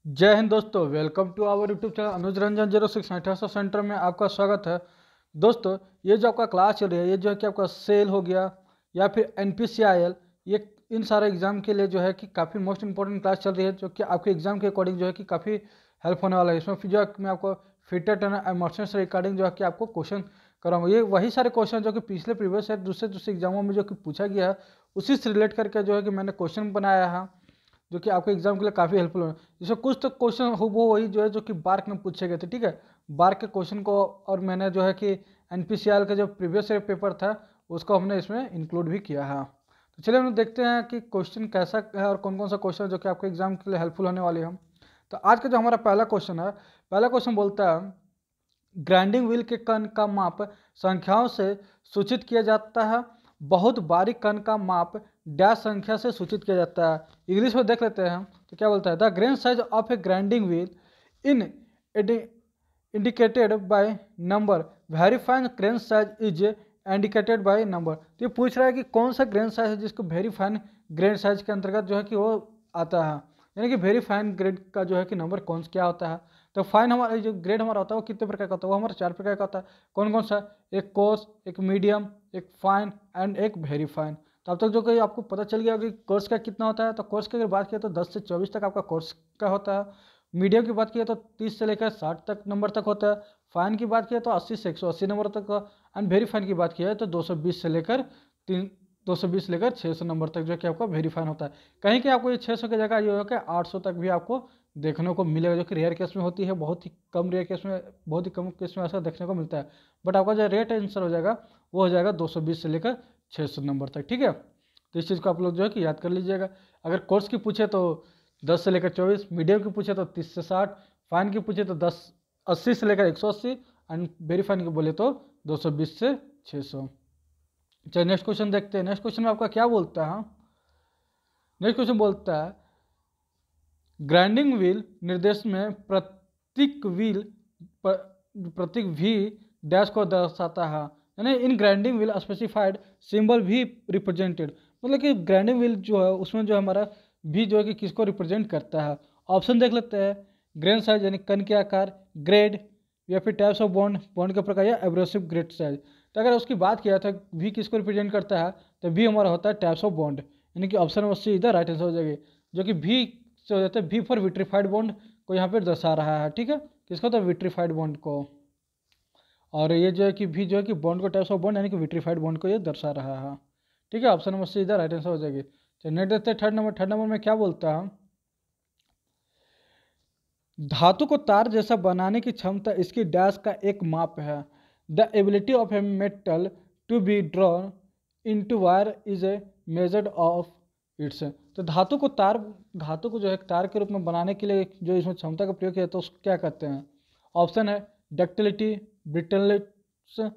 जय हिंद दोस्तों, welcome to our YouTube channel Anuj Ranjan 06 centre में आपका स्वागत है। दोस्तों, ये जो आपका क्लास चल रही है, ये जो है कि आपका सेल हो गया या फिर NPCIL, ये इन सारे एग्जाम के लिए जो है कि काफ़ी मोस्ट इंपॉर्टेंट क्लास चल रही है, जो कि आपके एग्जाम के अकॉर्डिंग जो है कि काफ़ी हेल्प होने वाला है। इसमें फिर जो है मैं आपको फिटेड एंड इमर्शन से रिगार्डिंग जो है कि आपको क्वेश्चन कराऊंगा। ये वही सारे क्वेश्चन जो कि पिछले प्रीवियस या दूसरे एग्जामों में जो कि पूछा गया है, उसी से रिलेट करके जो है कि मैंने क्वेश्चन बनाया है, जो कि आपके एग्जाम के लिए काफ़ी हेल्पफुल है। जिसमें कुछ तो क्वेश्चन हो वो वही जो है जो कि बार्क में पूछे गए थे, ठीक है। बार्क के क्वेश्चन को और मैंने जो है कि NPCIL का जो प्रीवियस ईयर पेपर था उसको हमने इसमें इंक्लूड भी किया है। तो चलिए हम देखते हैं कि क्वेश्चन कैसा है और कौन कौन सा क्वेश्चन जो कि आपके एग्जाम के लिए हेल्पफुल होने वाले हैं। तो आज का जो हमारा पहला क्वेश्चन है, पहला क्वेश्चन बोलता है ग्राइंडिंग व्हील के कण का माप संख्याओं से सूचित किया जाता है। बहुत बारीक कण का माप डैश संख्या से सूचित किया जाता है। इंग्लिश में देख लेते हैं तो क्या बोलता है, the grain size of A grinding wheel in indicated by number, very fine grain size is indicated by number. तो ये पूछ रहा है कि कौन सा ग्रेन साइज है जिसको वेरी फाइन ग्रेन साइज के अंतर्गत जो है कि वो आता है, यानी कि वेरी फाइन ग्रेड का जो है कि नंबर कौन सा क्या होता है। तो फाइन हमारा जो ग्रेड हमारा होता है वो कितने प्रकार का होता है, वो हमारा 4 प्रकार का होता है। कौन कौन सा, एक कोर्स, एक मीडियम, एक फाइन एंड एक वेरी फाइन। तो अब तक जो कि आपको पता चल गया कि कोर्स का कितना होता है। तो कोर्स की अगर बात किया तो 10 से 24 तक आपका कोर्स का होता है। मीडियम की बात किया तो 30 से लेकर 60 तक नंबर तक होता है। फाइन की बात किया तो 80 से 180 नंबर तक का। एंड वेरी फाइन की बात किया है तो 220 से लेकर 600 नंबर तक जो कि आपका वेरी फाइन होता है। कहीं कि आपको ये 600 की जगह ये हो कि 800 तक भी आपको देखने को मिलेगा, जो कि रेयर केस में होती है। बहुत ही कम रेयर केस में, बहुत ही कम केस में ऐसा देखने को मिलता है। बट आपका जो रेट आंसर हो जाएगा वो हो जाएगा 220 से लेकर 600 नंबर तक, ठीक है। तो इस चीज़ को आप लोग जो है कि याद कर लीजिएगा। अगर कोर्स की पूछे तो 10 से लेकर 24, मीडियम की पूछे तो 30 से 60, फाइन की पूछे तो 80 से लेकर 180 एंड वेरी फाइन की बोले तो 220 से 600। चलिए नेक्स्ट क्वेश्चन देखते हैं। नेक्स्ट क्वेश्चन में आपका क्या बोलता है, नेक्स्ट क्वेश्चन बोलता है ग्राइंडिंग व्हील निर्देश में प्रतीक भी डैश को दर्शाता है, यानी इन ग्राइंडिंग व्हील स्पेसिफाइड सिंबल भी रिप्रेजेंटेड। मतलब कि ग्राइंडिंग व्हील जो है उसमें जो हमारा भी जो है कि किसको रिप्रेजेंट करता है। ऑप्शन देख लेते हैं, ग्रेन साइज यानी कण के आकार, ग्रेड, या फिर टाइप्स ऑफ बॉन्ड, बॉन्ड के प्रकार, या एब्रेसिव ग्रेड साइज। तो अगर उसकी बात किया तो भी किसको रिप्रेजेंट करता है, तो भी हमारा होता है टाइप्स ऑफ बॉन्ड, यानी कि ऑप्शन नंबर सी इधर राइट आंसर हो जाएगी, जो कि भी से हो जाता है। भी फॉर विट्रीफाइड बॉन्ड को यहाँ पर दर्शा रहा है, ठीक है। किसको, तो विट्रीफाइड बॉन्ड को। और ये जो है कि भी जो है कि बॉन्ड को टाइप्स ऑफ बॉन्ड यानी कि विट्रीफाइड बॉन्ड को ये दर्शा रहा है, ठीक है। ऑप्शन नंबर सी इधर राइट आंसर हो जाएगी। चलिए नेक्स्ट देखते हैं थर्ड नंबर। थर्ड नंबर में क्या बोलता है, धातु को तार जैसा बनाने की क्षमता इसकी डैश का एक माप है। The ability of a metal to be drawn into wire is a measured of its. तो धातु को जो है तार के रूप में बनाने के लिए जो इसमें क्षमता का प्रयोग किया तो उसको क्या कहते हैं। ऑप्शन है डक्टिलिटी, ब्रिटलनेस,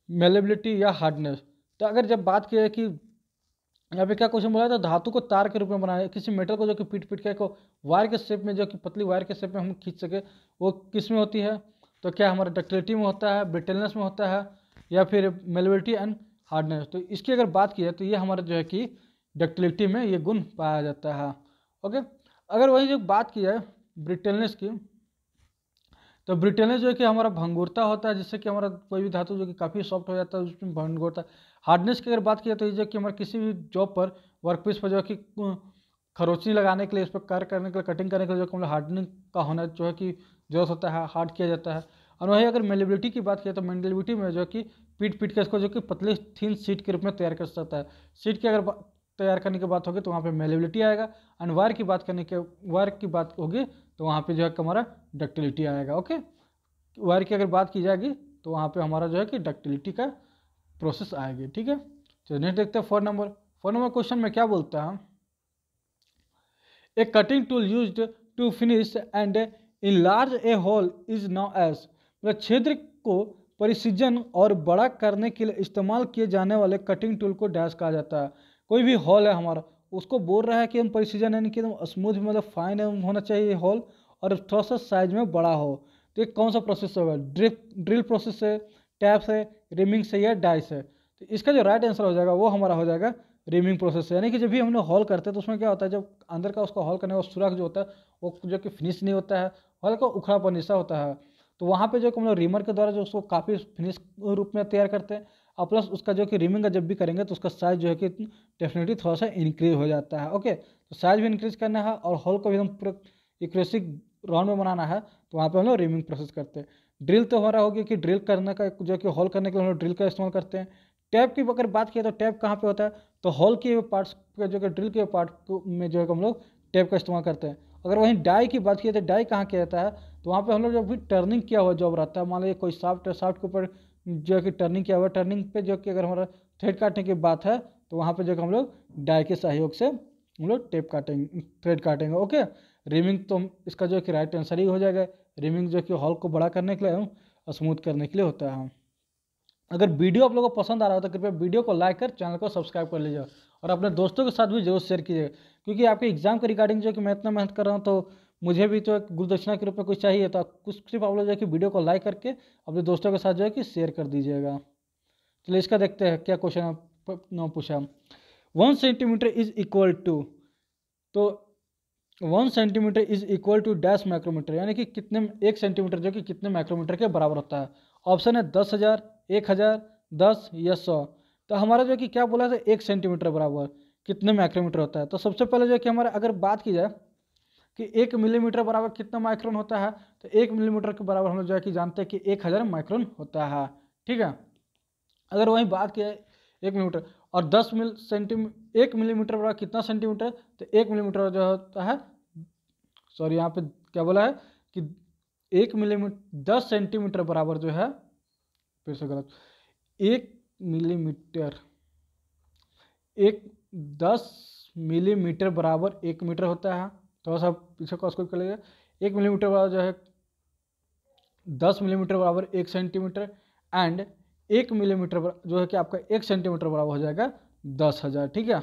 मेलेबिलिटी या हार्डनेस। तो अगर जब बात की है कि यहाँ पे क्या क्वेश्चन बोला था, धातु को तार के रूप में बनाया, किसी मेटल को जो कि पीट पीट के को वायर के शेप में, जो कि पतली वायर के शेप में हम खींच सके, वो किस में होती है। तो क्या हमारा डक्टिलिटी में होता है, ब्रिटलनेस में होता है, या फिर मेलेबिलिटी एंड हार्डनेस। तो इसकी अगर बात की है तो ये हमारा जो है कि डक्टिलिटी में ये गुण पाया जाता है, ओके। अगर वही जो बात की है ब्रिटलनेस की, तो ब्रिटलनेस जो है कि हमारा भंगुरता होता है, जिससे कि हमारा कोई भी धातु जो कि काफ़ी सॉफ्ट हो जाता है उसमें भंगुरता। हार्डनेस की अगर बात की तो ये जो कि हमारे किसी भी जॉब पर, वर्कपीस पर जो है कि खरोंचनी लगाने के लिए, इस पर कार्य करने के लिए, कटिंग करने के लिए जो कि मतलब हार्डनिंग का होना जो है कि जरूरत होता है, हार्ड किया जाता है। और वही अगर मेलेबिलिटी की बात करें तो मेलेबिलिटी में जो है कि पीट पीट के इसको जो कि पतली थिन शीट के रूप में तैयार कर सकता है। शीट की अगर तैयार करने की बात होगी तो वहाँ पे मेलेबिलिटी आएगा, एंड वायर की बात होगी तो वहाँ पे जो है हमारा डक्टिलिटी आएगा, ओके। वायर की अगर बात की जाएगी तो वहाँ पे हमारा जो है कि डक्टिलिटी का प्रोसेस आएगी, ठीक है। चलिए नेक्स्ट देखते हैं 4 नंबर। 4 नंबर क्वेश्चन में क्या बोलता है, a cutting tool used to finish and enlarge a hole is known as. मतलब छिद्र को परिसीजन और बड़ा करने के लिए इस्तेमाल किए जाने वाले कटिंग टूल को डैश कहा जाता है। कोई भी हॉल है हमारा, उसको बोल रहा है कि हम परिसीजन यानी कि एकदम स्मूथ, मतलब फाइन होना चाहिए हॉल, और थोड़ा सा साइज में बड़ा हो। तो ये कौन सा प्रोसेस होगा, ड्रिल प्रोसेस है, टैप है, रिमिंग से, या डाइस है। तो इसका जो राइट आंसर हो जाएगा वो हमारा हो जाएगा रीमिंग प्रोसेस से। यानी कि जब भी हम लोग हॉल करते हैं तो उसमें क्या होता है, जब अंदर का उसका हॉल करने का सुराख जो होता है वो जो कि फिनिश नहीं होता है, हल्का उखड़ापन ऐसा होता है, तो वहाँ पे जो कि हम लोग रीमर के द्वारा जो उसको काफ़ी फिनिश रूप में तैयार करते हैं। और प्लस उसका जो कि रीमिंग का जब भी करेंगे तो उसका साइज जो है कि डेफिनेटली थोड़ा सा इंक्रीज हो जाता है। ओके, तो साइज भी इंक्रीज करना है और हॉल को भी एकदम पूरा एक्यूरेसी राउंड में बनाना है, तो वहाँ पे हम लोग रीमिंग प्रोसेस करते हैं। ड्रिल तो हमारा हो गया कि ड्रिल करने का, जो कि हॉल करने के लिए हम लोग ड्रिल का इस्तेमाल करते हैं। टैप की अगर बात किया तो टैप कहाँ पे होता है, तो हॉल के पार्ट्स जो कि ड्रिल के पार्ट में जो है हम लोग टैप का इस्तेमाल करते हैं। अगर वहीं डाई की बात की तो डाई कहाँ किया जाता है, तो वहाँ पे हम लोग जब भी टर्निंग किया हुआ जॉब रहता है, मान लीजिए कोई साफ्ट के ऊपर जो है कि टर्निंग किया हुआ, टर्निंग पे जो कि अगर हमारा थ्रेड काटने की बात है तो वहाँ पे जो कि हम लोग डाई के सहयोग से हम लोग टेप काटेंगे, थ्रेड काटेंगे। ओके, रिमिंग तो इसका जो है कि राइट आंसर ही हो जाएगा। रिमिंग जो कि हॉल को बड़ा करने के लिए और स्मूथ करने के लिए होता है। अगर वीडियो आप लोगों को पसंद आ रहा हो तो कृपया वीडियो को लाइक कर चैनल को सब्सक्राइब कर लीजिए और अपने दोस्तों के साथ भी जरूर शेयर कीजिए, क्योंकि आपके एग्जाम के रिगार्डिंग जो कि मैं इतना मेहनत कर रहा हूँ तो मुझे भी तो एक गुलदक्षिणा के रूप में कुछ चाहिए, तो आप कुछ सिर्फ आप लोग जो है कि वीडियो को लाइक करके अपने दोस्तों के साथ जो है कि शेयर कर दीजिएगा। चलिए इसका देखते हैं क्या क्वेश्चन पूछा। 1 सेंटीमीटर इज इक्वल टू, तो 1 centimetre is equal to dash micrometre, यानी कि कितने, 1 सेंटीमीटर जो कि कितने माइक्रोमीटर के बराबर होता है। ऑप्शन है 10,000, 1,000, 10 या 100। तो हमारा जो कि क्या बोला था, 1 सेंटीमीटर बराबर कितने माइक्रोमीटर होता है। तो सबसे पहले जो कि हमारा अगर बात की जाए कि 1 मिलीमीटर बराबर कितना माइक्रोन होता है, तो 1 मिलीमीटर के बराबर हम लोग जो है कि जानते हैं कि 1,000 माइक्रोन होता है। ठीक है, अगर वहीं बात की जाए 1 मिलीमीटर और 1 मिलीमीटर बराबर कितना सेंटीमीटर, तो 1 मिलीमीटर जो होता है, सॉरी यहाँ पे क्या बोला है कि 1 मिलीमीटर 10 सेंटीमीटर बराबर जो है, फिर से गलत, 1 मिलीमीटर, 10 मिलीमीटर बराबर 1 मीटर होता है। थोड़ा सा पीछे को उसको कर लीजिए। 1 मिलीमीटर बराबर जो है 10 मिलीमीटर बराबर 1 सेंटीमीटर, एंड 1 मिलीमीटर जो है कि आपका 1 सेंटीमीटर बराबर हो जाएगा 10,000। ठीक है,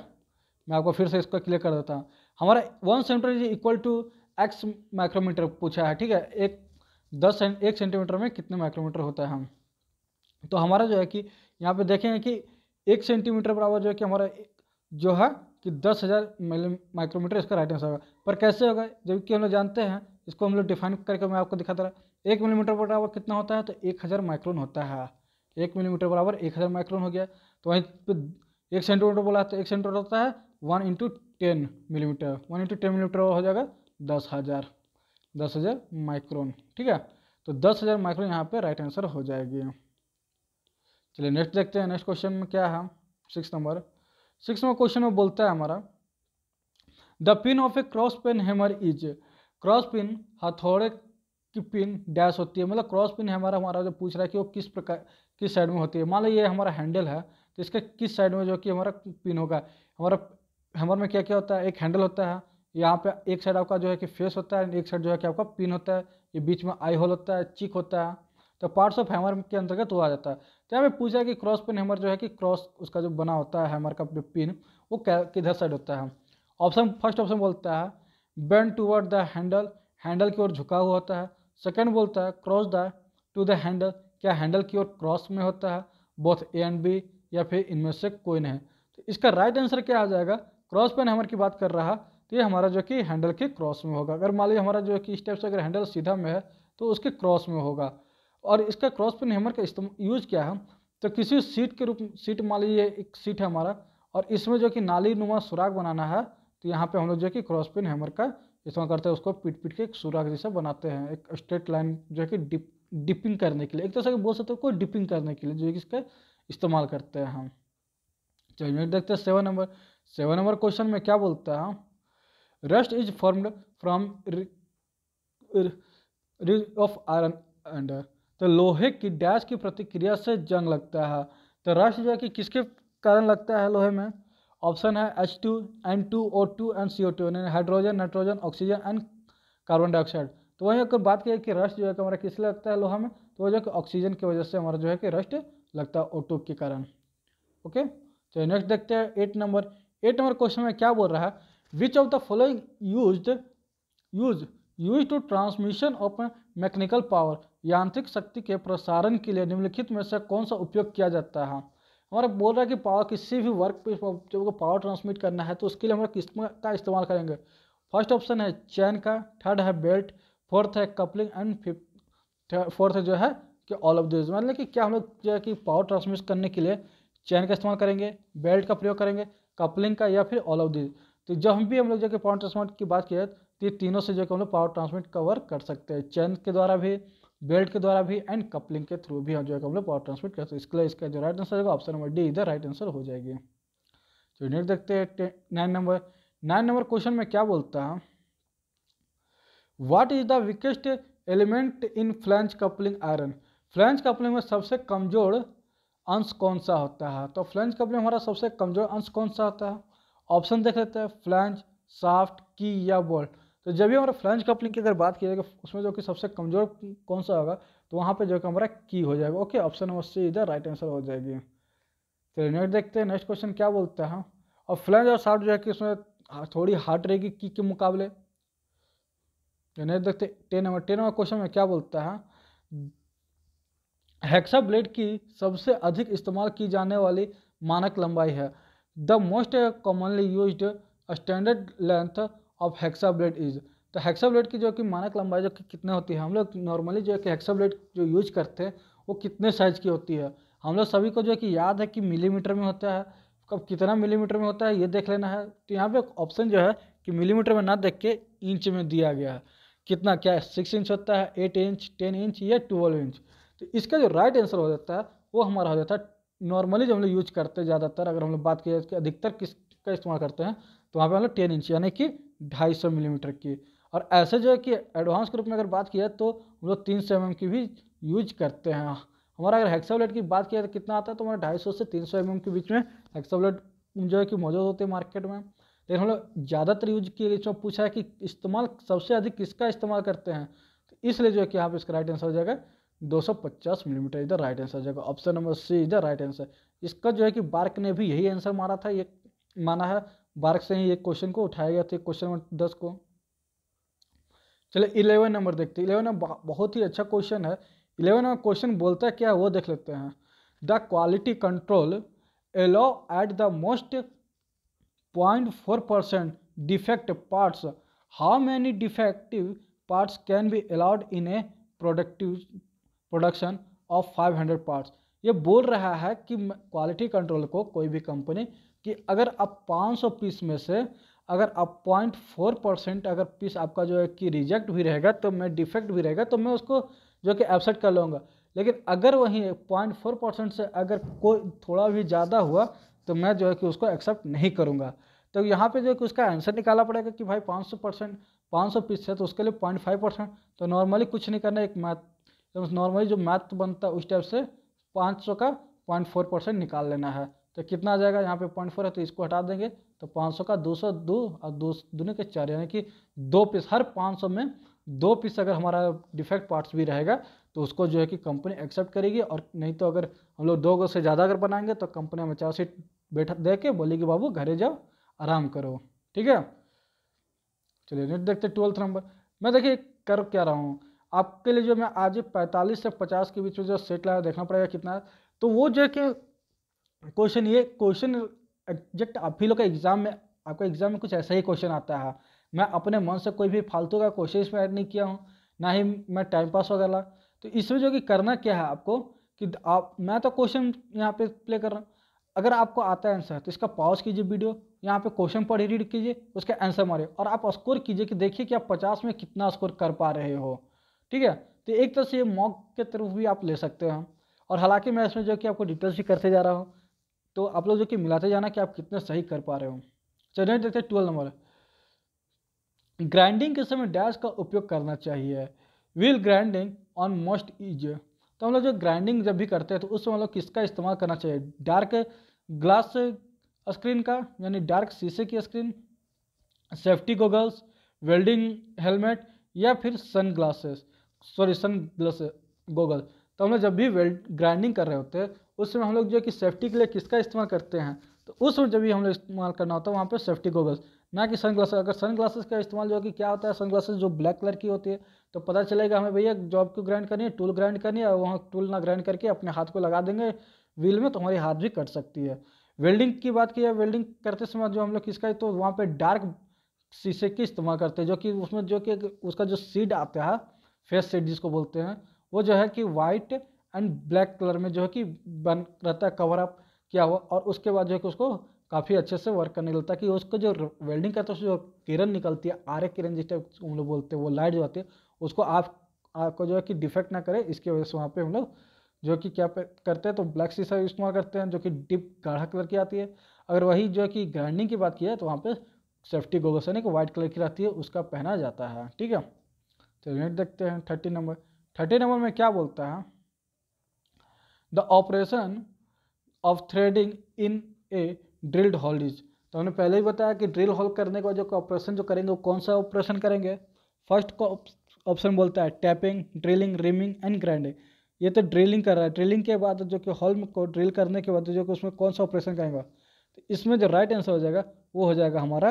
मैं आपको फिर से इसको क्लियर कर देता हूँ। हमारा 1 centimetre is equal to x micrometre पूछा है। ठीक है, 1 सेंटीमीटर में कितने माइक्रोमीटर होता है हम, तो हमारा जो है कि यहाँ पे देखेंगे कि 1 सेंटीमीटर बराबर जो है कि हमारा जो है कि 10,000 माइक्रोमीटर इसका राइट आंसर होगा। पर कैसे होगा, जबकि हम लोग जानते हैं, इसको हम लोग डिफाइन करके मैं आपको दिखाता रहा। 1 मिलीमीटर बराबर कितना होता है, तो 1,000 माइक्रोन होता है। 1 मिलीमीटर बराबर 1,000 माइक्रोन हो गया। तो वहीं पे 1 सेंटीमीटर बोला तो 1 सेंटीमीटर होता है 1 × 10 मिलीमीटर, 1 × 10 मिलीमीटर हो जाएगा 10,000 माइक्रोन। ठीक है, तो 10,000 माइक्रोन यहाँ पे राइट आंसर हो जाएगी। चलिए नेक्स्ट देखते हैं, नेक्स्ट क्वेश्चन में क्या है। 6 नंबर क्वेश्चन में बोलता है हमारा, the pin of A cross pin hammer is, cross pin हथौड़े की पिन डैश होती है, मतलब क्रॉस पिन हैमर हमारा जो पूछ रहा है कि वो किस प्रकार, किस साइड में होती है। मान लो ये हमारा हैंडल है, तो इसके किस साइड में जो कि हमारा पिन होगा। हमारा हैमर में क्या क्या होता है, एक हैंडल होता है, यहाँ पे एक साइड आपका जो है कि फेस होता है, एक साइड जो है कि आपका पिन होता है, ये बीच में आई होल होता है, चिक होता है, तो पार्ट्स ऑफ हैमर के अंतर्गत वो आ जाता है। तो यहाँ पे पूछा है कि क्रॉस पिन हैमर जो है कि क्रॉस उसका जो बना होता है हैमर का पिन, वो किधर साइड होता है। फर्स्ट ऑप्शन बोलता है bend toward the handle, handle की ओर झुका हुआ होता है। सेकंड बोलता है cross the two the handle, क्या हैंडल की ओर क्रॉस में होता है, बोथ ए एंड बी, या फिर इनमें से कोई नहीं। तो इसका राइट आंसर क्या आ जाएगा, क्रॉस पिन हैमर की बात कर रहा तो ये हमारा जो कि हैंडल के क्रॉस में होगा। अगर मान लीजिए हमारा जो है कि स्टेप से अगर हैंडल सीधा में है तो उसके क्रॉस में होगा। और इसका क्रॉस पिन हैमर का यूज क्या है, तो किसी सीट के रूप, सीट मान लीजिए एक सीट है हमारा और इसमें जो कि नाली नुमा सुराग बनाना है, तो यहाँ पे हम लोग जो कि क्रॉस पिन हैमर का इस्तेमाल करते हैं, उसको पीट पीट के एक सुराग जैसा बनाते हैं, एक स्ट्रेट लाइन जो है कि डिपिंग करने के लिए, एक तरह से बोल सकते हो कोई डिपिंग करने के लिए जो है कि इसका इस्तेमाल करते हैं हम। चलिए देखते हैं 7 नंबर क्वेश्चन में क्या बोलता है, rust is formed from of iron and, तो लोहे की डैश की प्रतिक्रिया से जंग लगता है। तो रस्ट जो है कि किसके कारण लगता है लोहे में, ऑप्शन है H2, N2O2 एंड CO2, यानी hydrogen, nitrogen, oxygen and carbon dioxide. तो वहीं अगर बात की कि रस्ट जो है कि हमारा किस लगता है लोहा में, तो वो जो है कि ऑक्सीजन की वजह से हमारा जो है कि रस्ट लगता है O2 के कारण। ओके, तो नेक्स्ट देखते हैं 8 नंबर क्वेश्चन में क्या बोल रहा है, which of the following use to transmission of mechanical power, यांत्रिक शक्ति के प्रसारण के लिए निम्नलिखित में से कौन सा उपयोग किया जाता है। हमारा बोल रहा है कि पावर किसी भी वर्क पे जब पावर ट्रांसमिट करना है तो उसके लिए हमारा किस का इस्तेमाल करेंगे। फर्स्ट ऑप्शन है चैन का, थर्ड है बेल्ट, फोर्थ है कपलिंग एंड फिफ्थ फोर्थ जो है कि ऑल ऑफ दिस। मतलब कि क्या हम लोग जो है कि पावर ट्रांसमिट करने के लिए चैन का इस्तेमाल करेंगे, बेल्ट का प्रयोग करेंगे, कपलिंग का, या फिर ऑल ऑफ दिस। तो जब हम लोग जो कि पावर ट्रांसमिट की बात किया तो ये तीनों से जो कि हम लोग पावर ट्रांसमिट कवर कर सकते हैं, चैन के द्वारा भी, बेल्ट के द्वारा भी एंड कपलिंग के थ्रू भी हम जो है हम लोग पावर ट्रांसमिट कर सकते हैं। इसके लिए इसका जो राइट आंसर होगा ऑप्शन नंबर डी इधर राइट आंसर हो जाएगी। तो नेक्स्ट देखते हैं 9 नंबर क्वेश्चन में क्या बोलता है, what is the weakest element in flange coupling iron. Flange coupling में सबसे कमजोर अंश कौन सा होता है। तो फ्लैंज कपलिंग हमारा सबसे कमजोर अंश कौन सा होता है, ऑप्शन देख लेते हैं, फ्लैंज, शाफ्ट, की या बोल्ट। तो जब भी हमारा फ्लैंज कपलिंग की अगर बात की जाएगी उसमें जो कि सबसे कमजोर कौन सा होगा तो वहाँ पे जो कि हमारा की हो जाएगा। ओके, ऑप्शन नंबर सी इधर राइट आंसर हो जाएगी। तो नेक्स्ट देखते हैं, नेक्स्ट क्वेश्चन क्या बोलता है, और फ्लैंज और शाफ्ट जो है कि उसमें थोड़ी हार्ड रहेगी की के मुकाबले। तो नेक्स्ट देखते 10 नंबर क्वेश्चन में क्या बोलता है, हेक्सा ब्लेड की सबसे अधिक इस्तेमाल की जाने वाली मानक लंबाई है। The most commonly used standard length of hexa blade is. तो हेक्सा ब्लेड की जो कि मानक लंबाई जो कि कितने होती है, हम लोग नॉर्मली जो है कि हेक्सा ब्लेड जो यूज करते हैं वो कितने साइज की होती है, हम लोग सभी को जो है कि याद है कि मिलीमीटर में होता है। कब कितना मिलीमीटर में होता है ये देख लेना है। तो यहाँ पे ऑप्शन जो है कि मिलीमीटर में ना देख के इंच में दिया गया है, कितना क्या 6 इंच होता है, 8 इंच, 10 इंच या 12 इंच। तो इसका जो राइट आंसर हो जाता है वो हमारा हो जाता है नॉर्मली जो हम लोग यूज करते हैं ज़्यादातर, अगर हम लोग बात किया कि अधिकतर किसका इस्तेमाल करते हैं तो वहाँ पे हम लोग 10 इंच यानी कि 250 मिलीमीटर की। और ऐसे जो है कि एडवांस ग्रुप में अगर बात किया तो हम लोग 300 mm की भी यूज करते हैं। हमारा अगर हेक्साब्लेड की बात किया तो कितना आता है तो हमारा 250 से 300 mm के बीच में हेक्साब्लेड जो है कि मौजूद होते हैं मार्केट में। लेकिन हम लोग ज़्यादातर यूज किए इसमें पूछा है कि इस्तेमाल सबसे अधिक किसका इस्तेमाल करते हैं, तो इसलिए जो है कि यहाँ पे इसका राइट आंसर हो जाएगा 250 मिलीमीटर इधर राइट आंसर हो जाएगा। ऑप्शन नंबर सी इधर राइट आंसर। इसका जो है कि बार्क ने भी यही आंसर मारा था, ये माना है, बार्क से ही एक क्वेश्चन को उठाया गया था, क्वेश्चन नंबर 10 को। चलिए 11 नंबर देखते हैं। 11 नंबर बहुत ही अच्छा क्वेश्चन है। 11 नंबर क्वेश्चन बोलता है क्या वो देख लेते हैं। The quality control allow at the most 0.4% defect parts. How many defective parts can be allowed in a production of 500 parts. ये बोल रहा है कि क्वालिटी कंट्रोल को कोई भी कंपनी कि अगर आप 500 पीस में से अगर आप 0.4% अगर पीस आपका जो है कि रिजेक्ट भी रहेगा तो मैं डिफेक्ट भी रहेगा तो मैं उसको जो कि एक्सेप्ट कर लूँगा। लेकिन अगर वहीं 0.4% से अगर कोई थोड़ा भी ज़्यादा हुआ तो मैं जो है कि उसको एक्सेप्ट नहीं करूँगा। तो यहाँ पे जो है कि उसका आंसर निकालना पड़ेगा कि भाई 500 पीस है तो उसके लिए 0.5%। तो नॉर्मली कुछ नहीं करना, एक मैथ तो नॉर्मली जो मैथ बनता है उस टाइप से 500 का 0.4% निकाल लेना है। तो कितना आ जाएगा, यहाँ पे 0.4 है तो इसको हटा देंगे तो 500 का 202 और 2 दूनी के 4 यानी कि 2 पीस, हर 500 में 2 पीस अगर हमारा डिफेक्ट पार्ट्स भी रहेगा तो उसको जो है कि कंपनी एक्सेप्ट करेगी। और नहीं तो अगर हम लोग 2 से ज़्यादा अगर बनाएंगे तो कंपनी हमें 4 सीट बैठा दे के बोलेगी बाबू घरे जाओ आराम करो। ठीक है, चलिए नेक्स्ट देखते 12 नंबर। मैं देखिए कर क्या रहा हूँ आपके लिए, जो मैं आज 45 से 50 के बीच में जो सेट लाया देखना पड़ेगा कितना है। तो वो जो है कि क्वेश्चन ये क्वेश्चन एग्जैक्ट आप ही लोग का एग्जाम में, आपका एग्जाम में कुछ ऐसा ही क्वेश्चन आता है। मैं अपने मन से कोई भी फालतू का क्वेश्चन इसमें ऐड नहीं किया हूँ, ना ही मैं टाइम पास वगैरह। तो इसमें जो कि करना क्या है आपको कि आप, मैं तो क्वेश्चन यहाँ पे प्ले कर रहा हूँ, अगर आपको आता है आंसर तो इसका पॉज कीजिए वीडियो, यहाँ पे क्वेश्चन पढ़िए, रीड कीजिए, उसका आंसर मारिए और आप स्कोर कीजिए कि देखिए कि आप 50 में कितना स्कोर कर पा रहे हो। ठीक है, तो एक तरह से ये मॉक के तरफ भी आप ले सकते हैं। और हालांकि मैं इसमें जो कि आपको डिटेल्स भी करते जा रहा हूँ तो आप लोग जो कि मिलाते जाना कि आप कितने सही कर पा रहे हो। चलिए देखते हैं 12 नंबर। ग्राइंडिंग के समय डैश का उपयोग करना चाहिए। Wheel grinding on most is. तो हम लोग जो ग्राइंडिंग जब भी करते हैं तो उस समय हम लोग किसका इस्तेमाल करना चाहिए, डार्क ग्लास स्क्रीन का यानी डार्क शीशे की screen, safety goggles, welding helmet या फिर सन ग्लास गोगल। तो हम लोग जब भी ग्राइंडिंग कर रहे होते हैं उस समय हम लोग जो है कि सेफ्टी के लिए किसका इस्तेमाल करते हैं, तो उस समय जब भी हम लोग इस्तेमाल करना होता है वहाँ पे सेफ्टी गोगल्स, ना कि सन ग्लासेस। अगर सन ग्लासेस का इस्तेमाल जो है कि क्या होता है, सन ग्लासेस जो ब्लैक कलर की होती है तो पता चलेगा हमें भैया जॉब को ग्राइंड करनी है, टूल ग्राइंड करनी है, और वहाँ टूल ना ग्राइंड करके अपने हाथ को लगा देंगे व्हील में तो हमारी हाथ भी कट सकती है। वेल्डिंग की बात की है, वेल्डिंग करते समय जो हम लोग किसका, तो वहाँ पे डार्क शीशे की इस्तेमाल करते हैं, जो कि उसमें जो कि उसका जो सीड आता है, फेस सीड जिसको बोलते हैं, वो जो है कि वाइट एंड ब्लैक कलर में जो है कि बन रहता है, कवर अप किया हुआ, और उसके बाद जो है कि उसको काफ़ी अच्छे से वर्क करने लगता है कि उसको जो वेल्डिंग करते हैं उससे जो किरण निकलती है, आर किरण जिस टाइप हम लोग बोलते हैं, वो लाइट जो आती है उसको आपको जो है कि डिफेक्ट ना करे, इसकी वजह से वहाँ पे हम लोग जो कि क्या करते हैं, तो ब्लैक शीशा इस्तेमाल करते हैं जो कि डिप गाढ़ा कलर की आती है। अगर वही जो है कि ग्राइंडिंग की बात की है तो वहाँ पे सेफ्टी गोगल्स यानी कि वाइट कलर की रहती है, उसका पहना जाता है। ठीक है, तो नेक्स्ट देखते हैं 30 नंबर। 30 नंबर में क्या बोलता है, the operation of threading in a drilled hole is. तो हमने पहले ही बताया कि ड्रिल होल करने का जो ऑपरेशन जो करेंगे वो कौन सा ऑपरेशन करेंगे। फर्स्ट ऑप्शन बोलता है tapping, drilling, rhyming and grinding. ये तो ड्रिलिंग कर रहा है, ड्रिलिंग के बाद जो कि होल को ड्रिल करने के बाद जो कि उसमें कौन सा ऑपरेशन करेंगे, तो इसमें जो राइट आंसर हो जाएगा वो हो जाएगा हमारा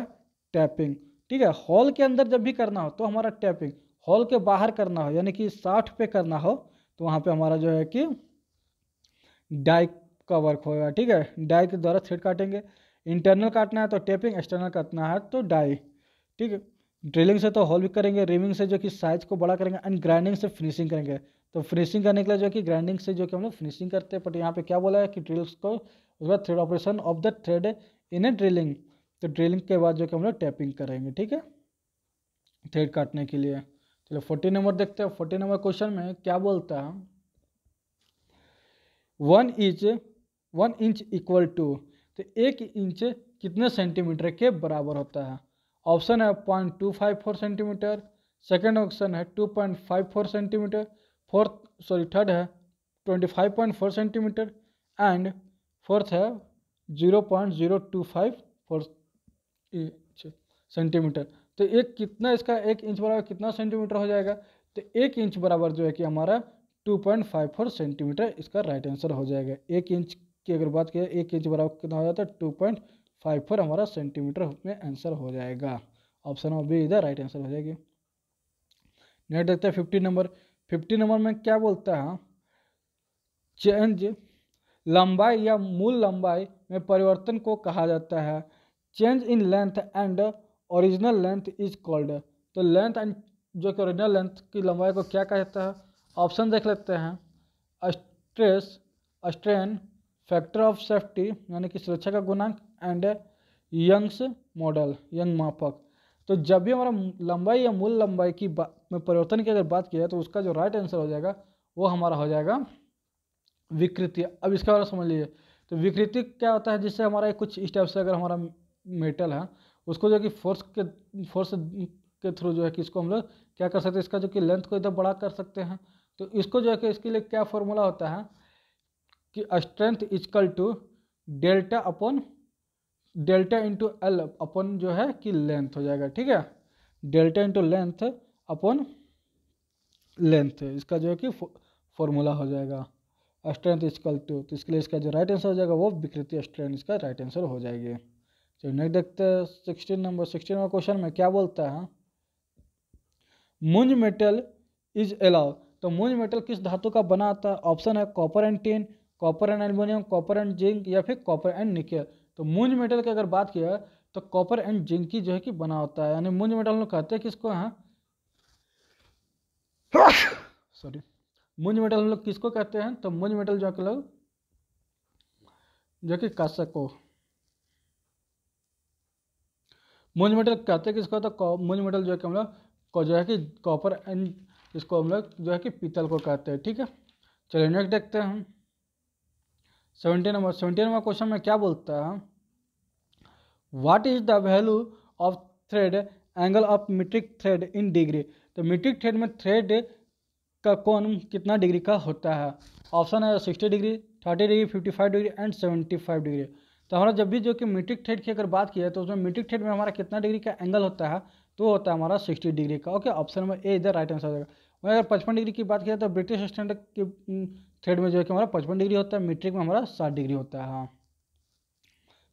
टैपिंग। ठीक है, हॉल के अंदर जब भी करना हो तो हमारा टैपिंग, हॉल के बाहर करना हो यानी कि 60 पे करना हो तो वहाँ पे हमारा जो है कि डाई का वर्क होगा। ठीक है, डाई के द्वारा थ्रेड काटेंगे, इंटरनल काटना है तो टेपिंग, एक्सटर्नल काटना है तो डाई। ठीक है, ड्रिलिंग से तो होल भी करेंगे, रिमिंग से जो कि साइज को बड़ा करेंगे, एंड ग्राइंडिंग से फिनिशिंग करेंगे। तो फिनिशिंग करने के लिए जो कि ग्राइंडिंग से जो कि हम लोग फिनिशिंग करते हैं, बट यहाँ पे क्या बोला है कि ड्रिल्स को उसके बाद thread operation of the thread in A drilling, तो ड्रिलिंग के बाद जो कि हम लोग टैपिंग करेंगे। ठीक है, थ्रेड काटने के लिए। चलो 40 नंबर देखते हैं। 40 नंबर क्वेश्चन में क्या बोलता है, 1 इंच इक्वल टू, तो 1 इंच कितने सेंटीमीटर के बराबर होता है। ऑप्शन है 0.254 सेंटीमीटर, सेकेंड ऑप्शन है 2.54 सेंटीमीटर, थर्ड है 25.4 सेंटीमीटर, एंड फोर्थ है 0.0254 सेंटीमीटर। तो एक कितना, इसका 1 इंच बराबर कितना सेंटीमीटर हो जाएगा, तो 1 इंच बराबर जो है कि हमारा 2.54 सेंटीमीटर इसका राइट आंसर हो जाएगा। 1 इंच की अगर बात करें, 1 इंच बराबर कितना हो जाता है, 2.54 हमारा सेंटीमीटर में आंसर हो जाएगा। ऑप्शन ऑफ बी इधर राइट आंसर हो जाएगी। नेक्स्ट देखते हैं 50 नंबर। 50 नंबर में क्या बोलता है, चेंज लंबाई या मूल लंबाई में परिवर्तन को कहा जाता है। Change in length and original length is called. तो लेंथ एंड जो कि ओरिजिनल लेंथ की लंबाई को क्या कहता है। ऑप्शन देख लेते हैं, stress, strain, factor of safety यानी कि सुरक्षा का गुणांक, एंड यंग्स मॉडल, यंग मापक। तो जब भी हमारा लंबाई या मूल लंबाई की में परिवर्तन की अगर बात की है तो उसका जो राइट आंसर हो जाएगा वो हमारा हो जाएगा विकृति। अब इसके बारे में समझ लीजिए, तो विकृति क्या होता है, जिससे हमारा कुछ स्टेप से अगर हमारा मेटल है उसको जो कि फोर्स के थ्रू जो है कि इसको हम लोग क्या कर सकते हैं, इसका जो कि लेंथ को इधर बड़ा कर सकते हैं। तो इसको जो है कि इसके लिए क्या फॉर्मूला होता है कि strength equal to delta upon delta into L upon जो है कि लेंथ हो जाएगा। ठीक है, delta into length upon length, इसका जो है कि फॉर्मूला हो जाएगा स्ट्रेंथ इक्वल टू। तो इसके लिए इसका जो राइट आंसर हो जाएगा वो विकृति स्ट्रेंथ इसका राइट आंसर हो जाएगी। चलिए नेक्स्ट देखते हैं 16 नंबर। 16 नंबर क्वेश्चन में क्या बोलता है, मुंज मेटल इज अलाउ। तो मुंज मेटल किस धातु का बना आता है। ऑप्शन है copper and tin, copper and aluminium, copper and zinc, या फिर कॉपर एंड निकेल। तो मुंज मेटल की अगर बात किया तो कॉपर एंड जिंक की जो है कि बना होता है, यानी मुंज मेटल हम लोग कहते हैं किसको है, सॉरी, मुंज मेटल हम लोग किसको कहते हैं, तो मुंज मेटल जो है लोग जो कि कासको, मुंज मेटल कहते हैं किसको, तो मुंज मेटल जो है कि हम लोग को जो है कि कॉपर एंड इसको हम लोग जो है कि पीतल को कहते हैं। ठीक है, चलिए नेक्स्ट देखते हैं हम 17 नंबर। 17 नंबर क्वेश्चन में क्या बोलता है, what is the value of thread angle of metric thread in degree. तो मीट्रिक थ्रेड में थ्रेड का कोण कितना डिग्री का होता है। ऑप्शन है 60 degree, 30 degree, 55 degree and 75 degree. तो हमारा जब भी जो कि मीट्रिक थ्रेड की अगर बात की है तो उसमें मीट्रिक थ्रेड में हमारा कितना डिग्री का एंगल होता है, तो होता है हमारा 60 डिग्री का। ओके, ऑप्शन नंबर ए इधर राइट आंसर हो जाएगा। वहीं अगर 55 डिग्री की बात की तो ब्रिटिश स्टैंडर्ड की थ्रेड में जो है कि हमारा 55 डिग्री होता है, मीट्रिक में हमारा 60 डिग्री होता है। हाँ,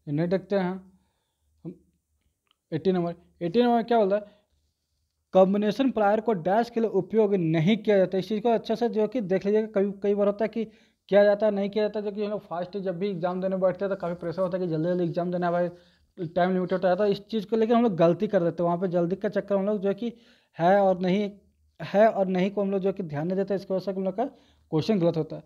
नहीं देखते हैं 80 नंबर। 80 नंबर क्या बोलता है, कॉम्बिनेशन प्लायर को डैश के लिए उपयोग नहीं किया जाता है। इस चीज़ को अच्छे से जो कि देख लीजिएगा, कई बार होता है कि किया जाता है नहीं किया जाता, जो कि हम लोग फास्ट जब भी एग्जाम देने बैठते हैं तो काफ़ी प्रेशर होता है कि जल्दी जल्दी एग्जाम देना है भाई, टाइम लिमिट होता है, तो इस चीज़ को लेकर हम लोग गलती कर देते हैं। वहाँ पे जल्दी का चक्कर हम लोग जो है कि है और नहीं को हम लोग जो है कि ध्यान नहीं देते, इसकी वजह से हम लोग का क्वेश्चन गलत होता है।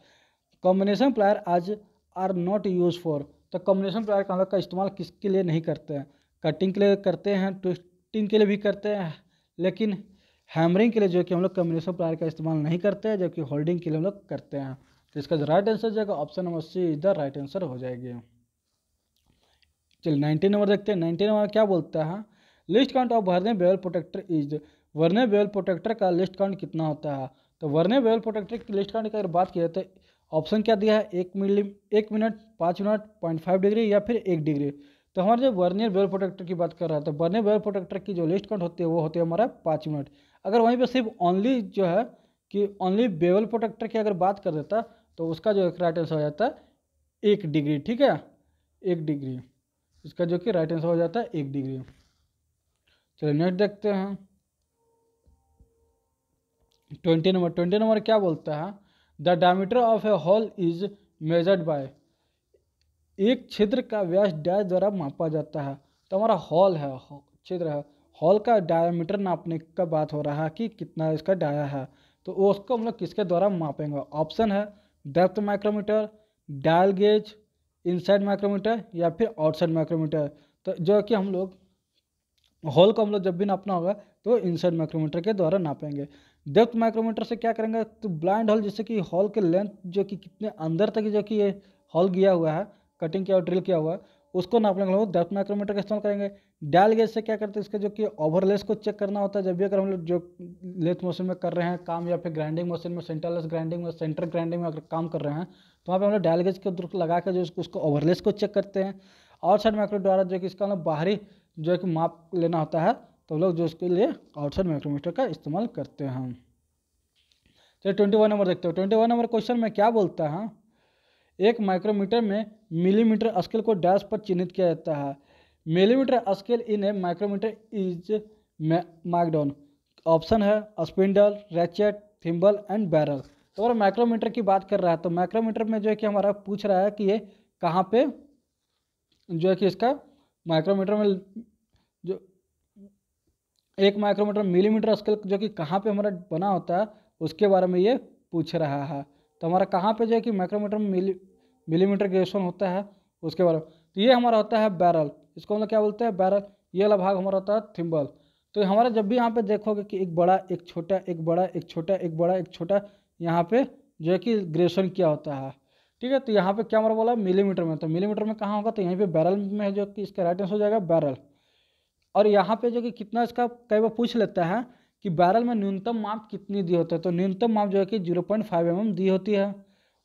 कॉम्बिनेशन प्लायर आज आर नॉट यूज फॉर, तो कॉम्बिनेशन प्लायर का हम लोग का इस्तेमाल किसके लिए नहीं करते हैं? कटिंग के लिए करते हैं, ट्विस्टिंग के लिए भी करते हैं, लेकिन हैमरिंग के लिए जो है कि हम लोग कॉम्बिनेशन प्लायर का इस्तेमाल नहीं करते हैं, जबकि होल्डिंग के लिए हम लोग करते हैं। तो इसका जो राइट आंसर जाएगा option number C is the right answer हो जाएगी। चलिए 19 नंबर देखते हैं। 19 नंबर क्या बोलता है? Least count of vernier bevel protractor is, vernier bevel protractor का लिस्ट काउंट कितना होता है? तो वर्नेबल प्रोटेक्टर की लिस्ट काउंट की अगर बात की तो ऑप्शन क्या दिया है? 1 मिनट, 5 मिनट, 0.5 डिग्री या फिर 1 डिग्री। तो हमारे जो वर्नियर बेल प्रोटेक्टर की बात कर रहा है, तो वर्नियर बेल प्रोटेक्टर की जो लिस्ट काउंट होती है वो होती है हमारा 5 मिनट। अगर वहीं पे सिर्फ ओनली जो है कि ओनली बेवल प्रोटेक्टर की अगर बात कर देता तो उसका जो राइट आंसर हो जाता है 1 डिग्री। ठीक है, 1 डिग्री इसका जो कि राइट आंसर हो जाता है 1 डिग्री। चलिए नेक्स्ट देखते हैं 20 नंबर क्या बोलता है? The diameter of a hole is measured by, एक छिद्र का व्यास डैश द्वारा मापा जाता है। तो हमारा हॉल है, छिद्र है, हॉल का डायमीटर नापने का बात हो रहा है कि कितना इसका डाया है, तो वो उसको हम लोग किसके द्वारा मापेंगे? ऑप्शन है depth micrometre, dial gauge, inside micrometre या फिर आउटसाइड माइक्रोमीटर। तो जो कि हम लोग हॉल को हम लोग जब भी नापना होगा तो इनसाइड माइक्रोमीटर के द्वारा नापेंगे। डेप्थ माइक्रोमीटर से क्या करेंगे? तो ब्लाइंड होल, जैसे कि हॉल के लेंथ जो कि कितने अंदर तक जो कि ये हॉल गया हुआ है, कटिंग किया और ड्रिल किया हुआ है, उसको नापने के लिए डेप्थ माइक्रोमीटर का इस्तेमाल करेंगे। डायल गेज से क्या करते हैं? इसके जो कि ओवरलेस को चेक करना होता है। जब भी अगर हम लोग जो लेथ मशीन में कर रहे हैं काम, या फिर ग्राइंडिंग मशीन में, सेंटरलेस ग्राइंडिंग में, सेंटर ग्राइंडिंग में अगर काम कर रहे हैं, तो वहाँ पे हम लोग डायल गेज के लगा कर जो उसको ओवरलेस को चेक करते हैं। आउटसाइड माइक्रो द्वारा जो कि इसका हम बाहरी जो है कि माप लेना होता है, तो लोग जो उसके लिए आउटसाइड माइक्रोमीटर का इस्तेमाल करते हैं। चलिए 21 नंबर देखते हो। 21 नंबर क्वेश्चन में क्या बोलता है? एक माइक्रोमीटर में मिलीमीटर स्केल को डैश पर चिन्हित किया जाता है। Millimetre scale in a micrometer is marked on. Option है spindle, ratchet, thimble and barrel. तो अगर माइक्रोमीटर की बात कर रहा है तो माइक्रोमीटर में जो है कि हमारा पूछ रहा है कि ये कहाँ पे जो है कि इसका माइक्रोमीटर में जो एक माइक्रोमीटर मिलीमीटर स्केल जो कि कहाँ पे हमारा बना होता है उसके बारे में ये पूछ रहा है। तो हमारा कहाँ पे जो है कि माइक्रोमीटर में मिलीमीटर ग्रेजुएशन होता है उसके बारे में, तो ये हमारा होता है बैरल। इसको हम लोग क्या बोलते हैं? बैरल। ये वाला भाग हमारा होता है थिम्बल। तो हमारा जब भी यहाँ पे देखोगे कि एक बड़ा, एक छोटा, एक बड़ा, एक छोटा, एक बड़ा, एक छोटा, यहाँ पे जो है कि ग्रेजुएशन किया होता है। ठीक है, तो यहाँ पे क्या हमारा बोला? मिलीमीटर में। तो मिलीमीटर में कहाँ होगा? तो यहीं पे बैरल में है, जो कि इसका राइट आंसर हो जाएगा बैरल। और यहाँ पे जो कि कितना इसका कई बार पूछ लेता है कि बैरल में न्यूनतम माप कितनी दी होती है, तो न्यूनतम माप जो है कि 0.5 mm दी होती है।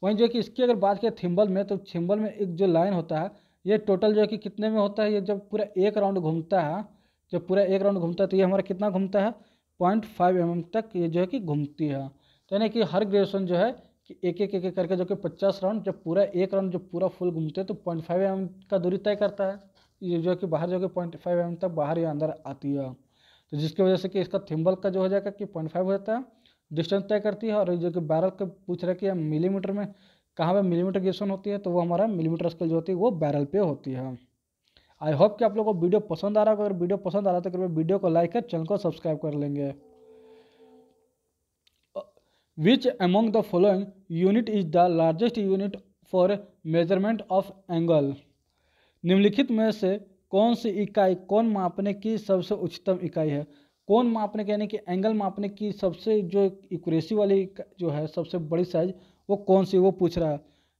वहीं जो कि इसकी अगर बात करें थिम्बल में, तो थिम्बल में एक जो लाइन होता है ये टोटल जो है कि कितने में होता है? ये जब पूरा एक राउंड घूमता है, जब पूरा एक राउंड घूमता है तो ये हमारा कितना घूमता है? 0.5 mm तक ये जो है कि घूमती है। तो यानी कि हर ग्रेजुएशन जो है कि एक एक करके जो कि 50 राउंड, जब पूरा एक राउंड जब पूरा फुल घूमते हैं तो 0.5 mm का दूरी तय करता है। ये जो कि बाहर जो कि 0.5 mm तक बाहर या अंदर आती है। तो जिसकी वजह से कि इसका थिम्बल का जो हो जाएगा कि 0.5 हो जाता है, डिस्टेंस तय करती है। और जो कि बैरल का पूछ रहा है कि मिलीमीटर में कहाँ पे मिलीमीटर ग्रेजुएशन होती है, तो वो हमारा मिलीमीटर स्केल जो होती है वो बैरल पे होती है। आई होप कि आप लोगों को वीडियो पसंद आ रहा होगा। अगर वीडियो पसंद आ रहा है तो कृपया वीडियो को लाइक कर चैनल को सब्सक्राइब कर लेंगे। Which among the following unit is the largest unit for measurement of angle? निम्नलिखित में से कौन सी इकाई कोण मापने की सबसे उच्चतम इकाई है? कोण मापने के यानी कि एंगल मापने की सबसे जो एक्यूरेसी वाली जो है सबसे बड़ी साइज वो कौन सी, वो पूछ रहा है।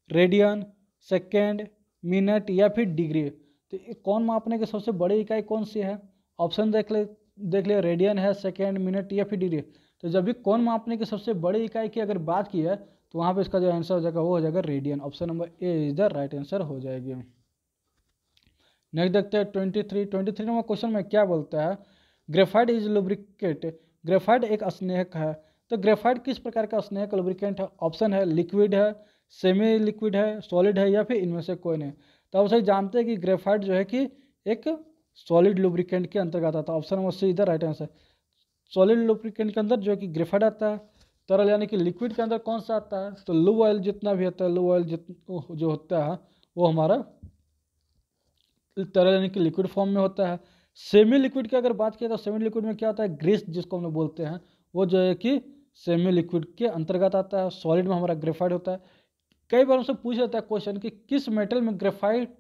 रेडियन, सेकेंड, मिनट या फिर डिग्री। तो कोण मापने की सबसे बड़ी इकाई कौन सी है? ऑप्शन देख ले रेडियन है, सेकेंड, मिनट या फिर डिग्री। तो जब भी कोण मापने की सबसे बड़ी इकाई की अगर बात की है तो वहाँ पे इसका जो आंसर हो जाएगा वो हो जाएगा radian. Option number A is the right answer हो जाएगी। नेक्स्ट देखते हैं 23 नंबर क्वेश्चन में क्या बोलता है? Graphite is lubricate. ग्रेफाइट एक स्नेहक है। तो ग्रेफाइट किस प्रकार का स्नेहक लुब्रिकेंट है? ऑप्शन है लिक्विड है, सेमी लिक्विड है, सॉलिड है या फिर इनमें से कोई नहीं। तो आप सही जानते हैं कि ग्रेफाइट जो है कि एक सॉलिड लुब्रिकेंट के अंतर्गत आता है। ऑप्शन नंबर सी इधर राइट आंसर। सॉलिड लुब्रिकेंट के अंदर जो है कि ग्रेफाइट आता है। तरल यानी कि लिक्विड के अंदर कौन सा आता है, तो लूब ऑयल जितना भी होता है, लूब ऑयल जो होता है वो हमारा तरल यानी कि लिक्विड फॉर्म में होता है। सेमी लिक्विड की अगर बात किया तो सेमी लिक्विड में क्या होता है, ग्रीस जिसको हम लोग बोलते हैं, वो जो है कि सेमी लिक्विड के अंतर्गत आता है। सॉलिड में हमारा ग्रेफाइट होता है। कई बार हमसे पूछ लेता है क्वेश्चन कि किस मेटल में ग्रेफाइट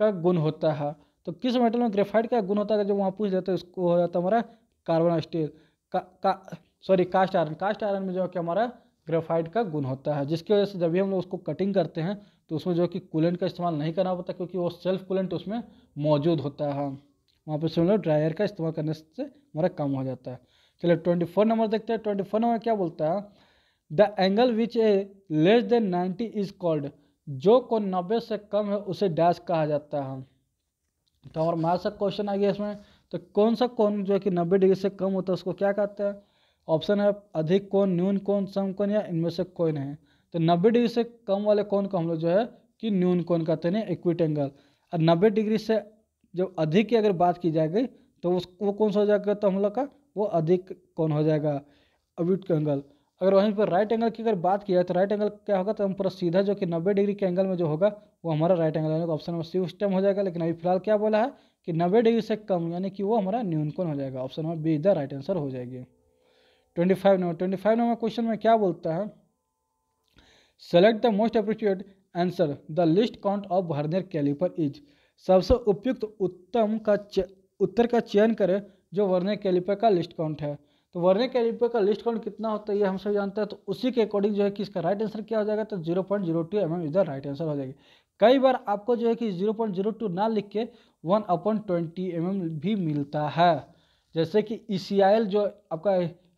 का गुण होता है, तो किस मेटल में ग्रेफाइट का गुण होता है, जब वहाँ पूछ लेते हैं उसको हो जाता है हमारा carbon steel cast iron. Cast iron में जो है कि हमारा ग्रेफाइट का गुण होता है, जिसकी वजह से जब भी हम लोग उसको कटिंग करते हैं तो उसमें जो है कि कूलेंट का इस्तेमाल नहीं करना पड़ता, क्योंकि वो सेल्फ कूलेंट उसमें मौजूद होता है। वहाँ पर से हम लोग ड्रायर का इस्तेमाल करने से हमारा कम हो जाता है। चलिए 24 नंबर देखते हैं। 24 नंबर क्या बोलता है, the angle which A less than 90 is called, जो कोण 90 से कम है उसे डैश कहा जाता है। तो हमारा मैथ का क्वेश्चन आ गया इसमें, तो कौन सा कोण जो है कि 90 डिग्री से कम होता है उसको क्या कहते हैं। ऑप्शन है अधिक कोण, न्यून कोण, सम कोण या इनमें से कोई नहीं। तो 90 डिग्री से कम वाले कोण को हम लोग जो है कि न्यून कोण कहते हैं, इक्विट एंगल। और 90 डिग्री से जब अधिक की अगर बात की जाएगी तो वो कौन सा हो जाएगा, तो हम लोग का वो अधिक कोण हो जाएगा, अब्यूट एंगल। अगर वहीं पर राइट एंगल की अगर बात की जाए तो राइट एंगल क्या होगा, तो हम पूरा सीधा जो कि 90 डिग्री के एंगल में जो होगा वो हमारा राइट एंगल यानी ऑप्शन में सी उस टाइम हो जाएगा। लेकिन अभी फिलहाल क्या बोला है कि 90 डिग्री से कम यानी कि वो हमारा न्यूनकोण हो जाएगा। ऑप्शन में बी द राइट आंसर हो जाएगी। 25 नंबर क्वेश्चन में क्या बोलता है, select the most appropriate answer, the least count of vernier caliper is, सबसे उपयुक्त उत्तर का चयन करें जो वर्नियर कैलिपर का लिस्ट काउंट है। तो वर्नियर कैलिपर का लिस्ट काउंट कितना होता है ये हम सब जानते हैं, तो उसी के अकॉर्डिंग जो है कि इसका राइट आंसर क्या हो जाएगा, तो 0.02 mm is the right answer हो जाएगी। कई बार आपको जो है कि 0.02 ना लिख के 1/20 mm भी मिलता है। जैसे कि ECIL जो आपका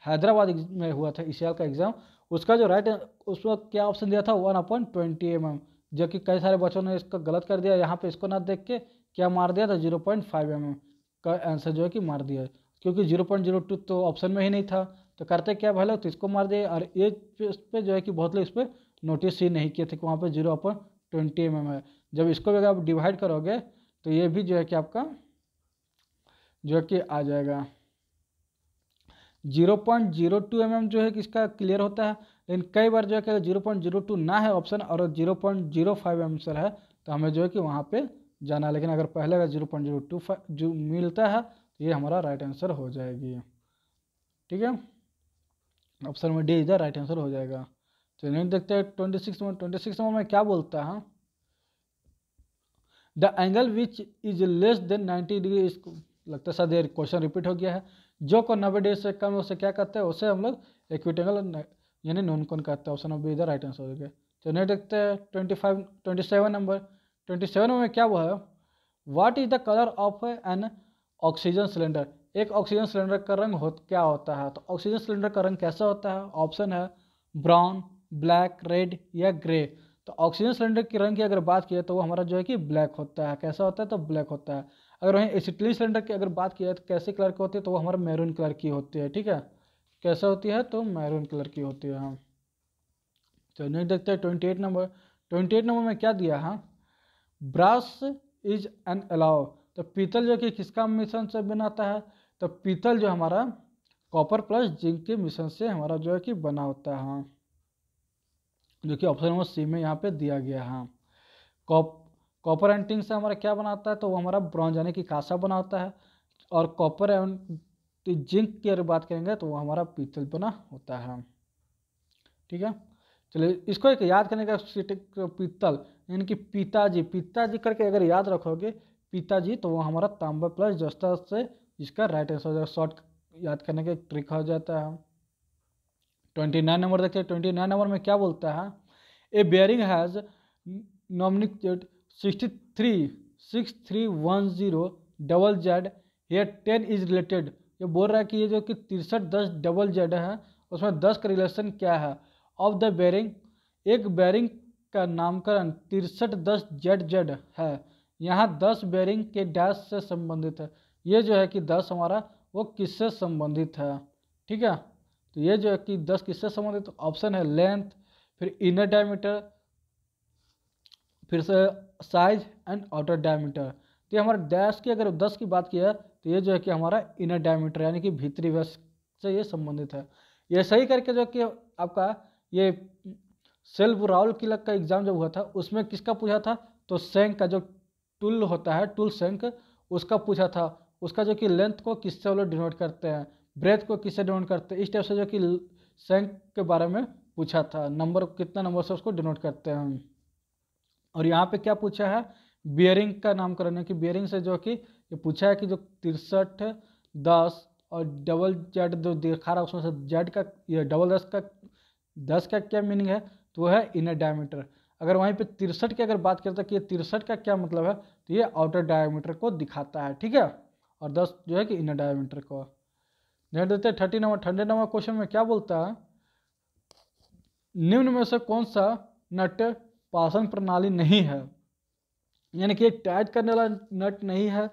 हैदराबाद में हुआ था, ECIL का एग्जाम, उसका जो राइट उसमें क्या ऑप्शन दिया था 1/20 mm, जो कि कई सारे बच्चों ने इसका गलत कर दिया। यहाँ पे इसको ना देख के क्या मार दिया था 0.5 mm का आंसर जो है कि मार दिया, क्योंकि 0.02 तो ऑप्शन में ही नहीं था। तो करते क्या भले तो इसको मार दिए, और ये इस पे जो है कि बहुत लोग इस पर नोटिस ही नहीं किए थे कि वहाँ पे 0/20 mm है। जब इसको भी अगर आप डिवाइड करोगे तो ये भी जो है कि आपका जो है कि आ जाएगा 0.02 mm जो है कि इसका क्लियर होता है। लेकिन कई बार जो है कि 0.02 ना है ऑप्शन और 0.05 आंसर है तो हमें जो है कि वहाँ पे जाना है। लेकिन अगर पहले अगर 0.025 जो मिलता है तो ये हमारा राइट आंसर हो जाएगी। ठीक है, ऑप्शन में D is the right answer हो जाएगा। चलिए देखते हैं 26 नंबर में क्या बोलता है, the angle which is less than 90 degree, इसको लगता है शायद ये क्वेश्चन रिपीट हो गया है। जो कोण 90 डिग्री से कम है उसे क्या कहते हैं, उसे हम लोग इक्विट एंगल यानी न्यून कोण कहते हैं। Option number be the right answer हो गया। तो नहीं देखते हैं 27 नंबर। 27 में क्या हुआ है, what is the colour of N oxygen cylinder, एक ऑक्सीजन सिलेंडर का रंग क्या होता है। तो ऑक्सीजन सिलेंडर का रंग कैसा होता है, ऑप्शन है ब्राउन, ब्लैक, रेड या ग्रे। तो ऑक्सीजन सिलेंडर के रंग की अगर बात की तो वो हमारा जो है कि ब्लैक होता है। कैसा होता है, तो ब्लैक होता है। अगर वहीं एसिटिलीन सिलेंडर की अगर बात की जाए तो कैसे कलर की होती है, तो वो हमारा मैरून कलर की होती है। ठीक है, कैसा होती है, तो मैरून कलर की होती है। हाँ, तो नेक्स्ट देखते हैं 28 नंबर। 28 नंबर में क्या दिया है, ब्रास इज एन अलाउ, तो पीतल जो कि किसका मिश्रण से बनाता है, तो पीतल जो हमारा कॉपर प्लस जिंक के मिश्रण से हमारा जो है कि बना होता है। हाँ, जो कि ऑप्शन नंबर सी में यहाँ पे दिया गया है। कॉपर एंड टिन से हमारा क्या बनाता है, तो वो हमारा ब्रॉन्ज यानी कि कांसा बना होता है। और कॉपर एंड जिंक की अगर बात करेंगे तो वो हमारा पीतल बना होता है। ठीक है, चलिए इसको एक याद करने का पीतल यानी कि पिताजी, पिताजी करके अगर याद रखोगे पिताजी, तो वो हमारा तांबा प्लस जस्ता से इसका राइट आंसर हो जाएगा। शॉर्ट याद करने का एक ट्रिक हो जाता है। 29 नंबर देखिए। 29 नंबर में क्या बोलता है, a bearing has nominated 6310 here 10 is related. ये बोल रहा है कि ये जो कि 6310 है उसमें 10 का रिलेशन क्या है। ऑफ द बेयरिंग, एक बेयरिंग का नामकरण 6310 है। यहाँ 10 बेयरिंग के डैश से संबंधित है। ये जो है कि 10 हमारा वो किससे संबंधित है। ठीक है, तो ये जो है कि 10 किससे संबंधित, ऑप्शन है लेंथ, फिर इनर डायमीटर, फिर से साइज एंड आउटर डायमीटर। तो ये हमारा डैश की अगर 10 की बात की है तो ये जो है कि हमारा इनर डायमीटर यानी कि भीतरी व्यास से ये संबंधित है। ये सही करके जो कि आपका ये सेल्फ राहुल किलक का एग्जाम जब हुआ था उसमें किसका पूछा था, तो शंख का जो टूल होता है, टूल शंख, उसका पूछा था। उसका जो कि लेंथ को किससे वो लोग डिनोट करते हैं, ब्रेथ को किससे डिनोट करते हैं, इस टाइप से जो कि शंख के बारे में पूछा था, नंबर कितना नंबर से उसको डिनोट करते हैं। और यहाँ पे क्या पूछा है, बियरिंग का नामकरण है कि बियरिंग से जो कि ये पूछा है कि जो 63, 10 और डबल जेड जो दिखा रहा है उसमें से जेड का, ये डबल 10 का क्या मीनिंग है, तो वो है इनर डायमीटर। अगर वहीं पे 63 की अगर बात करते हैं कि ये 63 का क्या मतलब है, तो ये आउटर डायमीटर को दिखाता है, ठीक है। और 10 जो है कि इनर डायमीटर को। ध्यान देते हैं 30 नंबर क्वेश्चन में क्या बोलता है, निम्न में से कौन सा नट पाचन प्रणाली नहीं है, यानी कि टाइट करने वाला नट नहीं है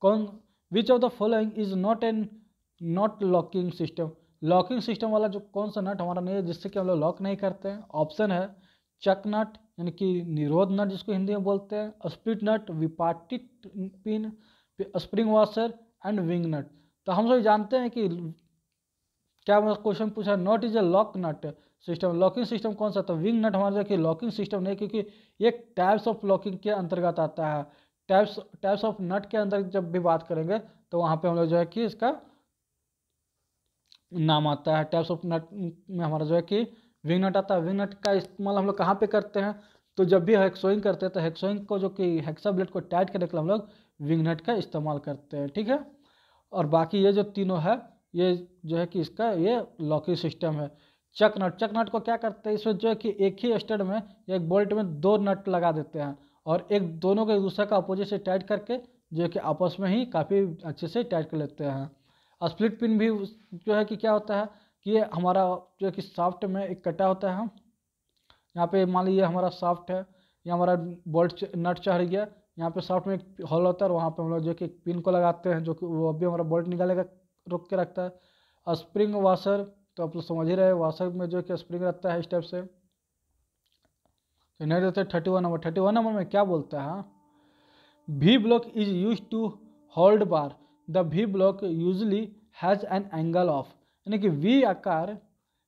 कौन, विच of the following is not an not locking system, locking system वाला जो कौन सा नट हमारा नहीं है जिससे कि हम लोग लॉक नहीं करते हैं। ऑप्शन है चक नट यानी कि निरोध नट जिसको हिंदी में बोलते हैं, स्प्लिट नट, विपाटित pin, spring washer and wing nut. तो हम लोग जानते हैं कि क्या क्वेश्चन पूछा, not is a lock nut system, locking system कौन सा था, विंग नट हमारा देखिए लॉकिंग सिस्टम नहीं, क्योंकि ये टाइप्स ऑफ लॉकिंग के अंतर्गत आता है। टाइप्स ऑफ नट के अंदर जब भी बात करेंगे तो वहाँ पे हम लोग जो है कि इसका नाम आता है। टाइप्स ऑफ नट में हमारा जो है कि विंग नट आता है। विंग नट का इस्तेमाल हम लोग कहाँ पे करते हैं, तो जब भी हेक्सोइंग करते हैं तो हेक्सोइंग को जो कि हेक्सा ब्लेड को टाइट करने के लिए हम लोग विंग नट का इस्तेमाल करते हैं, ठीक है। और बाकी ये जो तीनों है ये जो है कि इसका ये लॉकिंग सिस्टम है। चक नट को क्या करते हैं, इसमें जो है कि एक ही स्टड में एक बोल्ट में 2 नट लगा देते हैं और एक दोनों को एक दूसरे का अपोजिट से टाइट करके जो है कि आपस में ही काफ़ी अच्छे से टाइट कर लेते हैं। स्प्लिट पिन भी जो है कि क्या होता है कि ये हमारा जो है कि शाफ्ट में एक कटा होता है, यहाँ पे मान लीजिए हमारा शाफ्ट है, ये हमारा बोल्ट नट चढ़ गया, यहाँ पे शाफ्ट में एक होल होता है और वहाँ पे हम लोग जो कि एक पिन को लगाते हैं जो कि वो अभी हमारा बोल्ट निकालेगा, रोक के रखता है। और स्प्रिंग वाशर तो आप लोग समझ ही रहे, वाशर में जो कि स्प्रिंग रहता है इस टाइप से। तो नहीं रहते 31 नंबर में क्या बोलता है, V block is used to hold bar. The V block usually has an angle of, यानी कि V आकार,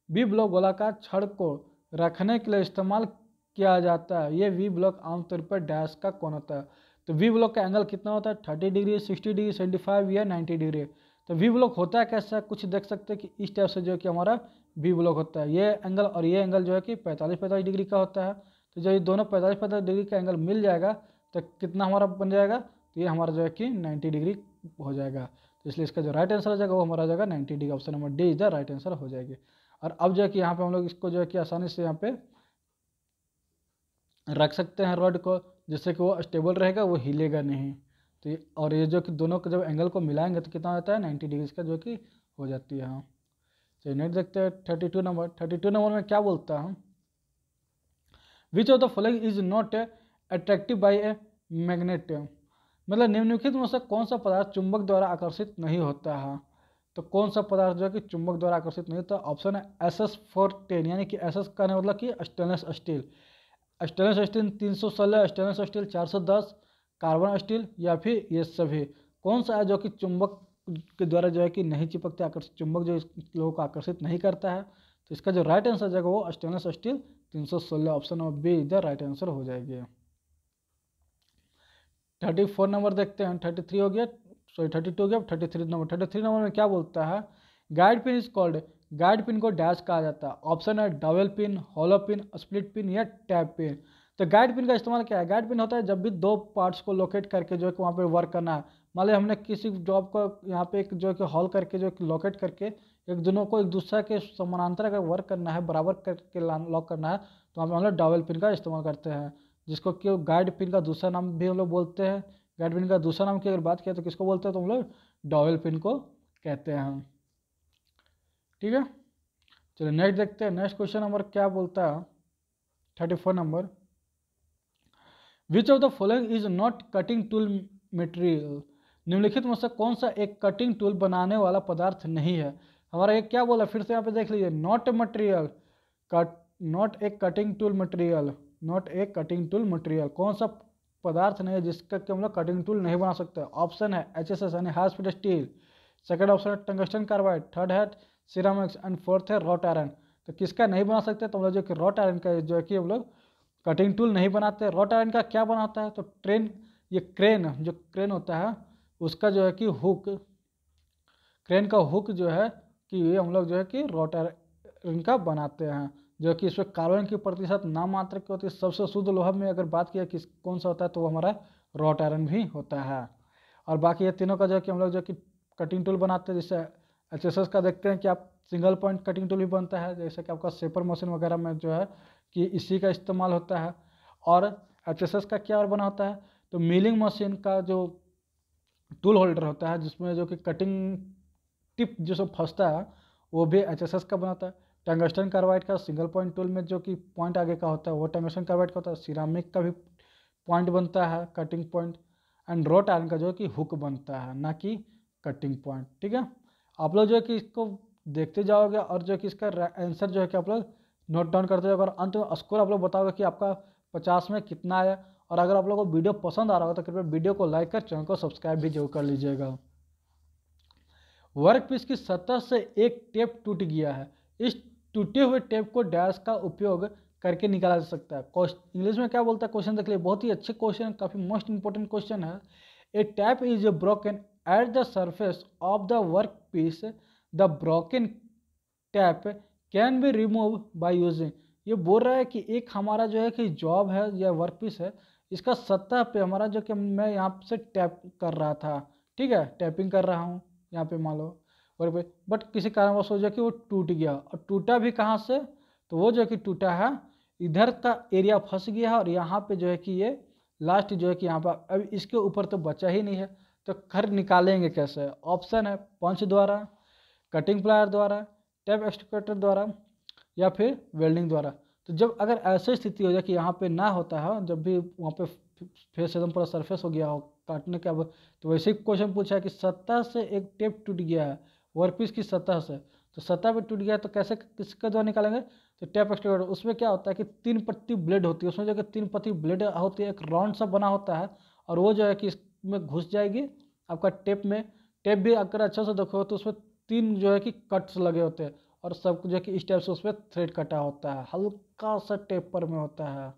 V ब्लॉक गोलाकार छड़ को रखने के लिए इस्तेमाल किया जाता है। ये V ब्लॉक आमतौर पर डैश का कोण होता है। तो V ब्लॉक का एंगल कितना होता है, 30 डिग्री, 60 डिग्री, 75 या 90 डिग्री। तो V ब्लॉक होता है कैसा, कुछ देख सकते हैं कि इस टाइप से जो कि हमारा V ब्लॉक होता है। ये एंगल और ये एंगल जो है कि 45 डिग्री का होता है। तो जब ये दोनों 45 डिग्री का एंगल मिल जाएगा तो कितना हमारा बन जाएगा, तो ये हमारा जो है कि 90 डिग्री हो जाएगा। तो इसलिए इसका जो राइट आंसर हो जाएगा वो हमारा हो जाएगा 90 degree. Option number D is the right answer हो जाएगी। और अब जो है कि यहाँ पे हम लोग इसको जो है कि आसानी से यहाँ पे रख सकते हैं रॉड को, जिससे कि वो स्टेबल रहेगा, वो हिलेगा नहीं। तो और ये जो कि दोनों के जब एंगल को मिलाएंगे तो कितना होता है 90 डिग्री का जो कि हो जाती है। हाँ चलिए नेक्स्ट देखते हैं 32 नंबर में क्या बोलता है, which of the following is not attractive by a magnet, मतलब निम्नलिखित में से कौन सा पदार्थ चुंबक द्वारा आकर्षित नहीं होता है। तो कौन सा पदार्थ जो है कि चुंबक द्वारा आकर्षित नहीं होता, ऑप्शन है SS410, यानी कि SS का मतलब कि stainless steel, stainless steel 316, stainless steel 410, carbon steel, या फिर ये सभी। कौन सा है जो कि चुंबक के द्वारा जो है कि नहीं चिपकते, आकर्षित चुंबक जो इस लोगों को आकर्षित नहीं करता है। तो इसका जो राइट आंसर जाएगा वो stainless steel 316, option number B इधर राइट आंसर हो जाएगी। 34 नंबर देखते हैं, 33 हो गया, सॉरी 32 हो गया, 33 नंबर में क्या बोलता है, guide pin is called, guide pin को डैश कहा जाता है। ऑप्शन है double pin, hollow pin, split pin या टैप पिन। तो गाइड पिन का इस्तेमाल क्या है, गाइड पिन होता है जब भी दो पार्ट्स को लोकेट करके जो है कि वहाँ पे वर्क करना है। मान लीजिए हमने किसी जॉब को यहाँ पे एक जो है कि हॉल करके जो कि लोकेट करके एक दोनों को एक दूसरे के समानांतर अगर वर्क करना है, बराबर करके लॉक करना है, तो हम लोग डबल पिन का इस्तेमाल करते हैं, जिसको कि गाइड पिन का दूसरा नाम भी हम लोग बोलते हैं। गाइड पिन का दूसरा नाम की अगर बात किया तो किसको बोलते हैं, तो हम लोग डबल पिन को कहते हैं, ठीक है। चलिए नेक्स्ट देखते हैं, नेक्स्ट क्वेश्चन नंबर क्या बोलता है 34 number, which of the following is not cutting tool material, निम्नलिखित में से कौन सा एक कटिंग टूल बनाने वाला पदार्थ नहीं है। हमारा एक क्या बोला, फिर से यहाँ पे देख लीजिए, not material, cut, not a cutting tool material, not a cutting tool material, कौन सा पदार्थ नहीं है जिसका कि हम लोग कटिंग टूल नहीं बना सकते। ऑप्शन है HSS यानी high speed steel, second option है टंगस्टन कार्बाइड, थर्ड है सिरामिक्स एंड फोर्थ है रॉट आयरन। तो किसका नहीं बना सकते, तो हम लोग जो कि रॉट आयरन का जो है कि हम लोग कटिंग टूल नहीं बनाते। रॉट आयरन का क्या बनाता है, तो ये क्रेन जो क्रेन होता है उसका जो है कि हुक, क्रेन का हुक जो है कि ये हम लोग जो है कि रॉट आयरन का बनाते हैं, जो कि इसमें कार्बन की प्रतिशत नाम मात्र की होती है। सबसे शुद्ध लोहा में अगर बात किया किस कौन सा होता है, तो वो हमारा रॉट आयरन भी होता है। और बाकी ये तीनों का जो है कि हम लोग जो कि कटिंग टूल बनाते हैं। जैसे HSS का देखते हैं कि आप सिंगल पॉइंट कटिंग टूल भी बनता है, जैसे कि आपका शेपर मशीन वगैरह में जो है कि इसी का इस्तेमाल होता है। और HSS का क्या और बना होता है, तो मिलिंग मशीन का जो टूल होल्डर होता है जिसमें जो कि कटिंग टिप जो सब फंसता है वो भी HSS का बनाता है। टंगस्टन कार्बाइड का सिंगल पॉइंट टूल में जो कि पॉइंट आगे का होता है वो टंगस्टन कार्बाइड का होता है। सिरामिक का भी पॉइंट बनता है cutting point. And wrought iron का जो है कि हुक बनता है, ना कि कटिंग पॉइंट। ठीक है, आप लोग जो है कि इसको देखते जाओगे और जो है कि इसका आंसर जो है कि आप लोग नोट डाउन करते जाओगे और अंत में स्कोर आप लोग बताओगे कि आपका 50 में कितना आया। और अगर आप लोगों को वीडियो पसंद आ रहा हो तो कृपया वीडियो को लाइक कर चैनल को सब्सक्राइब भी जरूर कर लीजिएगा। वर्कपीस की सतह से एक टेप टूट गया है। इस टूटे हुए टेप को डैश का उपयोग करके निकाला जा सकता है। इंग्लिश में क्या बोलता है क्वेश्चन देख लिया, बहुत ही अच्छे क्वेश्चन, काफी मोस्ट इंपोर्टेंट क्वेश्चन है। A tap is broken at the surface of the work piece, the broken tap can be remove by using. ये बोल रहा है कि एक हमारा जो है कि जॉब है या वर्क पीस है, इसका सतह पे हमारा जो कि मैं यहाँ से टैप कर रहा था, ठीक है, टैपिंग कर रहा हूँ यहाँ पे मान लो वर्क पे, बट किसी कारणवश हो जाए कि वो टूट गया। और टूटा भी कहाँ से, तो वो जो कि टूटा है इधर का एरिया फंस गया है और यहाँ पे जो है कि ये लास्ट जो है कि यहाँ पर अब इसके ऊपर तो बचा ही नहीं है। तो घर निकालेंगे कैसे, ऑप्शन है पंच द्वारा, कटिंग प्लायर द्वारा, टैप एक्सट्रैक्टर द्वारा या फिर वेल्डिंग द्वारा। तो जब अगर ऐसी स्थिति हो जाए कि यहाँ पे ना होता है, जब भी वहाँ पे फेस एकदम पूरा सरफेस हो गया हो काटने के, अब तो वैसे ही क्वेश्चन पूछा है कि सतह से एक टेप टूट गया है वर्कपीस की सतह से, तो सतह पे टूट गया है तो कैसे किसके द्वारा निकालेंगे, तो टैप एक्सट्रैक्टर। उसमें क्या होता है कि 3 पत्ती ब्लेड होती है, उसमें जो कि 3 पत्ती ब्लेड होती है, एक राउंड सा बना होता है और वो जो है कि इसमें घुस जाएगी आपका टेप में। टेप भी अगर अच्छा से देखो तो उसमें 3 जो है कि कट्स लगे होते हैं और सब जो है कि इस टाइप से उसमें थ्रेड कटा होता है, हल्का सा टेपर में होता है।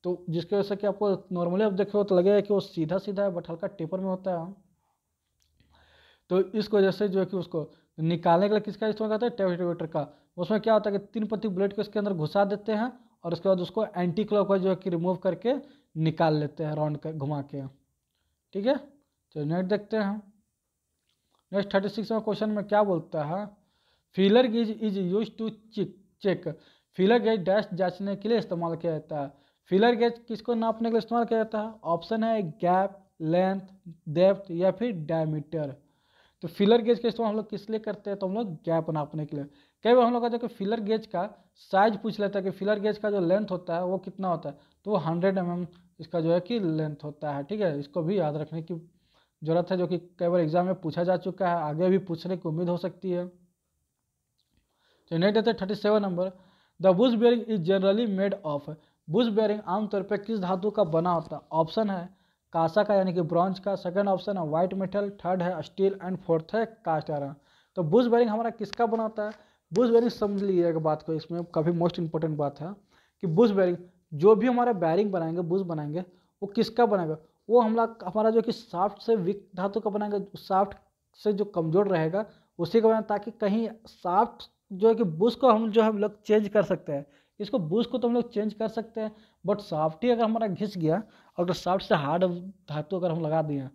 तो जिसकी वजह से कि आपको नॉर्मली आप देखो तो लगेगा कि वो सीधा सीधा है बट हल्का टेपर में होता है। तो इस वजह से जो है कि उसको निकालने के लिए किसका इस्तेमाल करते हैं, टैप एक्सट्रैक्टर का। उसमें क्या होता है कि 3 पत्ती ब्लेड को इसके अंदर घुसा देते हैं और उसके बाद उसको एंटी क्लॉकवाइज जो है कि रिमूव करके निकाल लेते हैं राउंड कर घुमा के। ठीक है, तो नेक्स्ट देखते हैं। नेक्स्ट 36 में क्वेश्चन में क्या बोलता है, feeler gauge is use to check. Feeler gauge dash जांचने के लिए इस्तेमाल किया जाता है। फीलर गेज किसको नापने के लिए इस्तेमाल किया जाता है, ऑप्शन है गैप, लेंथ, डेप्थ या फिर डायमीटर। तो फिलर गेज का इस्तेमाल हम लोग किस लिए करते हैं, तो हम लोग गैप नापने के लिए। कई बार हम लोग कहते हैं कि फिलर गेज का साइज पूछ लेता है कि फिलर गेज का जो लेंथ होता है वो कितना होता है, तो वो 100 mm इसका जो है कि लेंथ होता है। ठीक है, इसको भी याद रखने की जरूरत है, जो कि कई बार एग्जाम में पूछा जा चुका है, आगे भी पूछने की उम्मीद हो सकती है। तो नेक्स्ट देते हैं 37 number, the Bush bearing is generally made of. Bush bearing आमतौर पर किस धातु का बना होता है, ऑप्शन है कांसा का यानी कि ब्रॉन्ज का, सेकंड ऑप्शन है व्हाइट मेटल, थर्ड है स्टील एंड फोर्थ है कास्ट आयरन। तो बुश बेयरिंग हमारा किसका बना होता है, बुश बेयरिंग समझ लीजिएगा बात को, इसमें काफ़ी मोस्ट इंपॉर्टेंट बात है कि बुश बेयरिंग जो भी हमारा बेयरिंग बनाएंगे बुश बनाएंगे वो किसका बनाएगा, वो हमारा जो कि साफ्ट से वीक धातु का बनाएंगे, साफ्ट से जो कमजोर रहेगा उसी का बनाएंगे, ताकि कहीं साफ्ट जो है कि बुश को हम लोग चेंज कर सकते हैं। इसको बुश को तो हम लोग चेंज कर सकते हैं बट साफ्ट ही अगर हमारा घिस गया, अगर साफ्ट से हार्ड धातु अगर हम लगा दिए,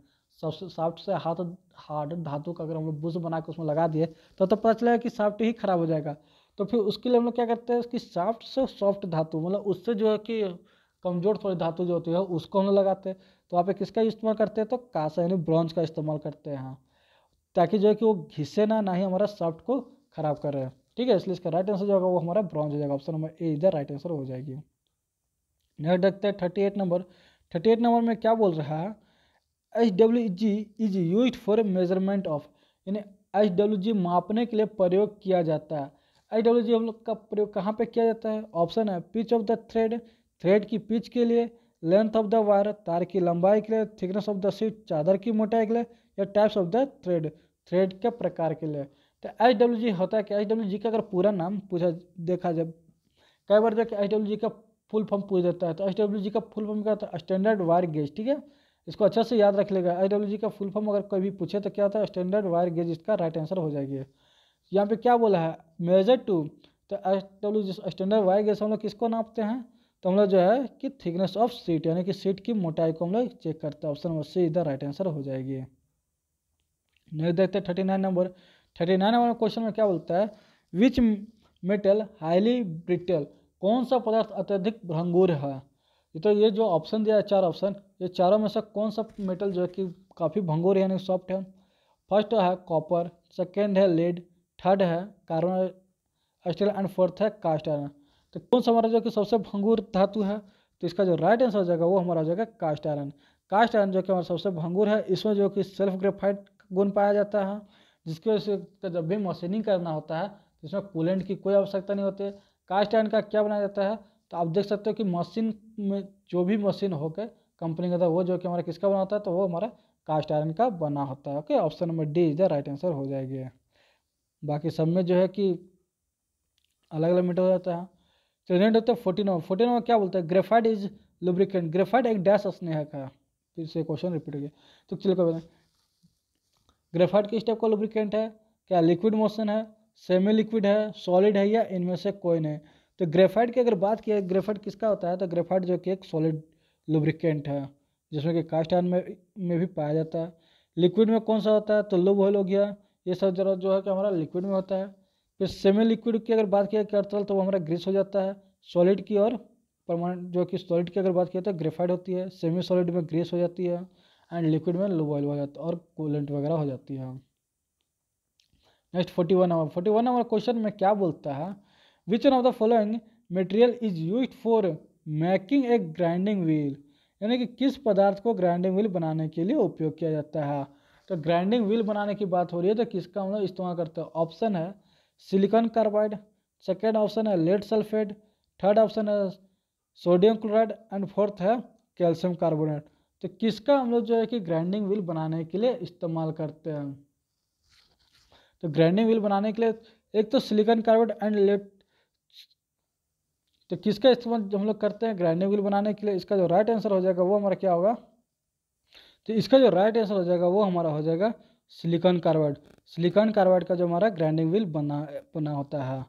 सबसे साफ्ट से हार्ड धातु का अगर हम लोग बुश बना के उसमें लगा दिए तो पता चलेगा कि साफ्ट ही खराब हो जाएगा। तो फिर उसके लिए हम लोग क्या करते हैं कि साफ्ट से सॉफ्ट धातु, मतलब उससे जो है कि कमजोर थोड़ी धातु जो होती है उसको हम लोग लगाते हैं। तो वहाँ पे किसका इस्तेमाल करते हैं, तो कांसा यानी ब्रॉन्ज का इस्तेमाल करते हैं, ताकि जो है कि वो घिसे ना ही हमारा सॉफ्ट को खराब कर रहे हैं। ठीक है, इसलिए इसका राइट आंसर जो होगा वो हमारा ब्रॉन्ज हो जाएगा, ऑप्शन नंबर ए इधर राइट आंसर हो जाएगी। नेक्स्ट देखते हैं 38 नंबर। 38 नंबर में क्या बोल रहा है, HWG is use for measurement of, यानी HWG मापने के लिए प्रयोग किया जाता है। HWG हम लोग का प्रयोग कहाँ पे किया जाता है, ऑप्शन है pitch of the thread, thread की पिच के लिए, लेंथ ऑफ द वायर, तार की लंबाई के लिए, थिकनेस ऑफ द शीट, चादर की मोटाई के लिए, या types of the thread, thread के प्रकार के लिए। तो HWG होता है कि HWG का अगर पूरा नाम पूछा देखा जब कई बार जो कि HWG का फुल फॉर्म पूछ देता है, तो HWG का फुल फॉर्म क्या होता है? Standard wire gauge. ठीक है, इसको अच्छे से याद रख लेगा। HWG का फुल फॉर्म अगर कोई भी पूछे तो क्या होता है? स्टैंडर्ड वायर गेज, इसका राइट आंसर हो जाएगी। यहाँ पे क्या बोला है? मेजर टू, तो HWG स्टैंडर्ड वायर गेज हम लोग किसको नापते हैं? तो हम लोग जो है कि थिकनेस ऑफ सीट, यानी कि सीट की मोटाई को हम लोग चेक करते हैं। ऑप्शन नंबर सी इधर राइट आंसर हो जाएगी। नेक्स्ट देखते हैं 39 नंबर। 39 नंबर क्वेश्चन में क्या बोलता है? विच मेटल हाईली ब्रिटल, कौन सा पदार्थ अत्यधिक भंगुर है? ये जो ऑप्शन दिया है, 4 ऑप्शन, ये चारों में से कौन सा मेटल जो है कि काफ़ी भंगुर यानी सॉफ्ट है? फर्स्ट है कॉपर, सेकेंड है लेड, थर्ड है कार्बन स्टील एंड फोर्थ है कास्ट आयरन। तो कौन सा हमारा जो कि सबसे भंगुर धातु है? तो इसका जो राइट आंसर हो जाएगा वो हमारा हो जाएगा कास्ट आयरन। कास्ट आयरन जो कि हमारा सबसे भंगुर है, इसमें जो कि सेल्फ ग्रेफाइट गुण पाया जाता है, जिसकी वजह से जब भी मशीनिंग करना होता है तो इसमें कूलेंट की कोई आवश्यकता नहीं होती है। कास्ट आयरन का क्या बनाया जाता है? तो आप देख सकते हो कि मशीन में जो भी मशीन होकर कंपनी का था वो जो कि हमारा किसका बना होता है? तो वो हमारा कास्ट आयरन का बना होता है। Okay, option number D is the right answer हो जाएगी। बाकी सब में जो है कि अलग अलग मीटर हो जाता है। तो नेक्स्ट होता है 14 नंबर क्या बोलता है? ग्रेफाइट इज लुब्रिकेंट, ग्रेफाइट एक डैश स्नेहक है। फिर से क्वेश्चन रिपीट हो गया, तो चलिए कोई बात नहीं। ग्रेफाइट किस टाइप का लुब्रिकेंट है? क्या लिक्विड मोशन है, सेमी लिक्विड है, सॉलिड है, या इनमें से कोई नहीं? तो ग्रेफाइट की अगर बात की, ग्रेफाइट किसका होता है? तो ग्रेफाइट जो कि एक सॉलिड लुब्रिकेंट है, जिसमें कि कास्ट आयरन में भी पाया जाता है। लिक्विड में कौन सा होता है? तो लुब ऑयल हो गया, ये सब जरा जो है कि हमारा लिक्विड में होता है। फिर सेमी लिक्विड की अगर बात किया करतल, तो वो हमारा ग्रीस हो जाता है। सॉलिड की और परमानेंट जो कि सॉलिड की अगर बात किया तो ग्रेफाइट होती है, सेमी सॉलिड में ग्रीस हो जाती है, एंड लिक्विड में लुब ऑयल हो जाता है और कूलेंट वगैरह हो जाती है। नेक्स्ट 41 नंबर क्वेश्चन में क्या बोलता है? Which one of the following material is used for making a grinding wheel, यानी कि किस पदार्थ को ग्राइंडिंग व्हील बनाने के लिए उपयोग किया जाता है? तो ग्राइंडिंग व्हील बनाने की बात हो रही है तो किसका हम लोग इस्तेमाल करते हैं? ऑप्शन है सिलिकॉन कार्बाइड, सेकेंड ऑप्शन है लेड सल्फेट, थर्ड ऑप्शन है सोडियम क्लोराइड, एंड फोर्थ है कैल्शियम कार्बोनेट। तो किसका हम लोग जो है कि ग्राइंडिंग व्हील बनाने के लिए इस्तेमाल करते हैं? तो ग्राइंडिंग व्हील बनाने के लिए एक तो सिलिकॉन कार्बाइड एंड लेड, तो किसका इस्तेमाल हम लोग करते हैं ग्राइंडिंग व्हील बनाने के लिए? इसका जो राइट आंसर हो जाएगा वो हमारा क्या होगा? तो इसका जो राइट आंसर हो जाएगा वो हमारा हो जाएगा सिलिकॉन कार्बाइड। सिलिकॉन कार्बाइड का जो हमारा ग्राइंडिंग व्हील बना होता है।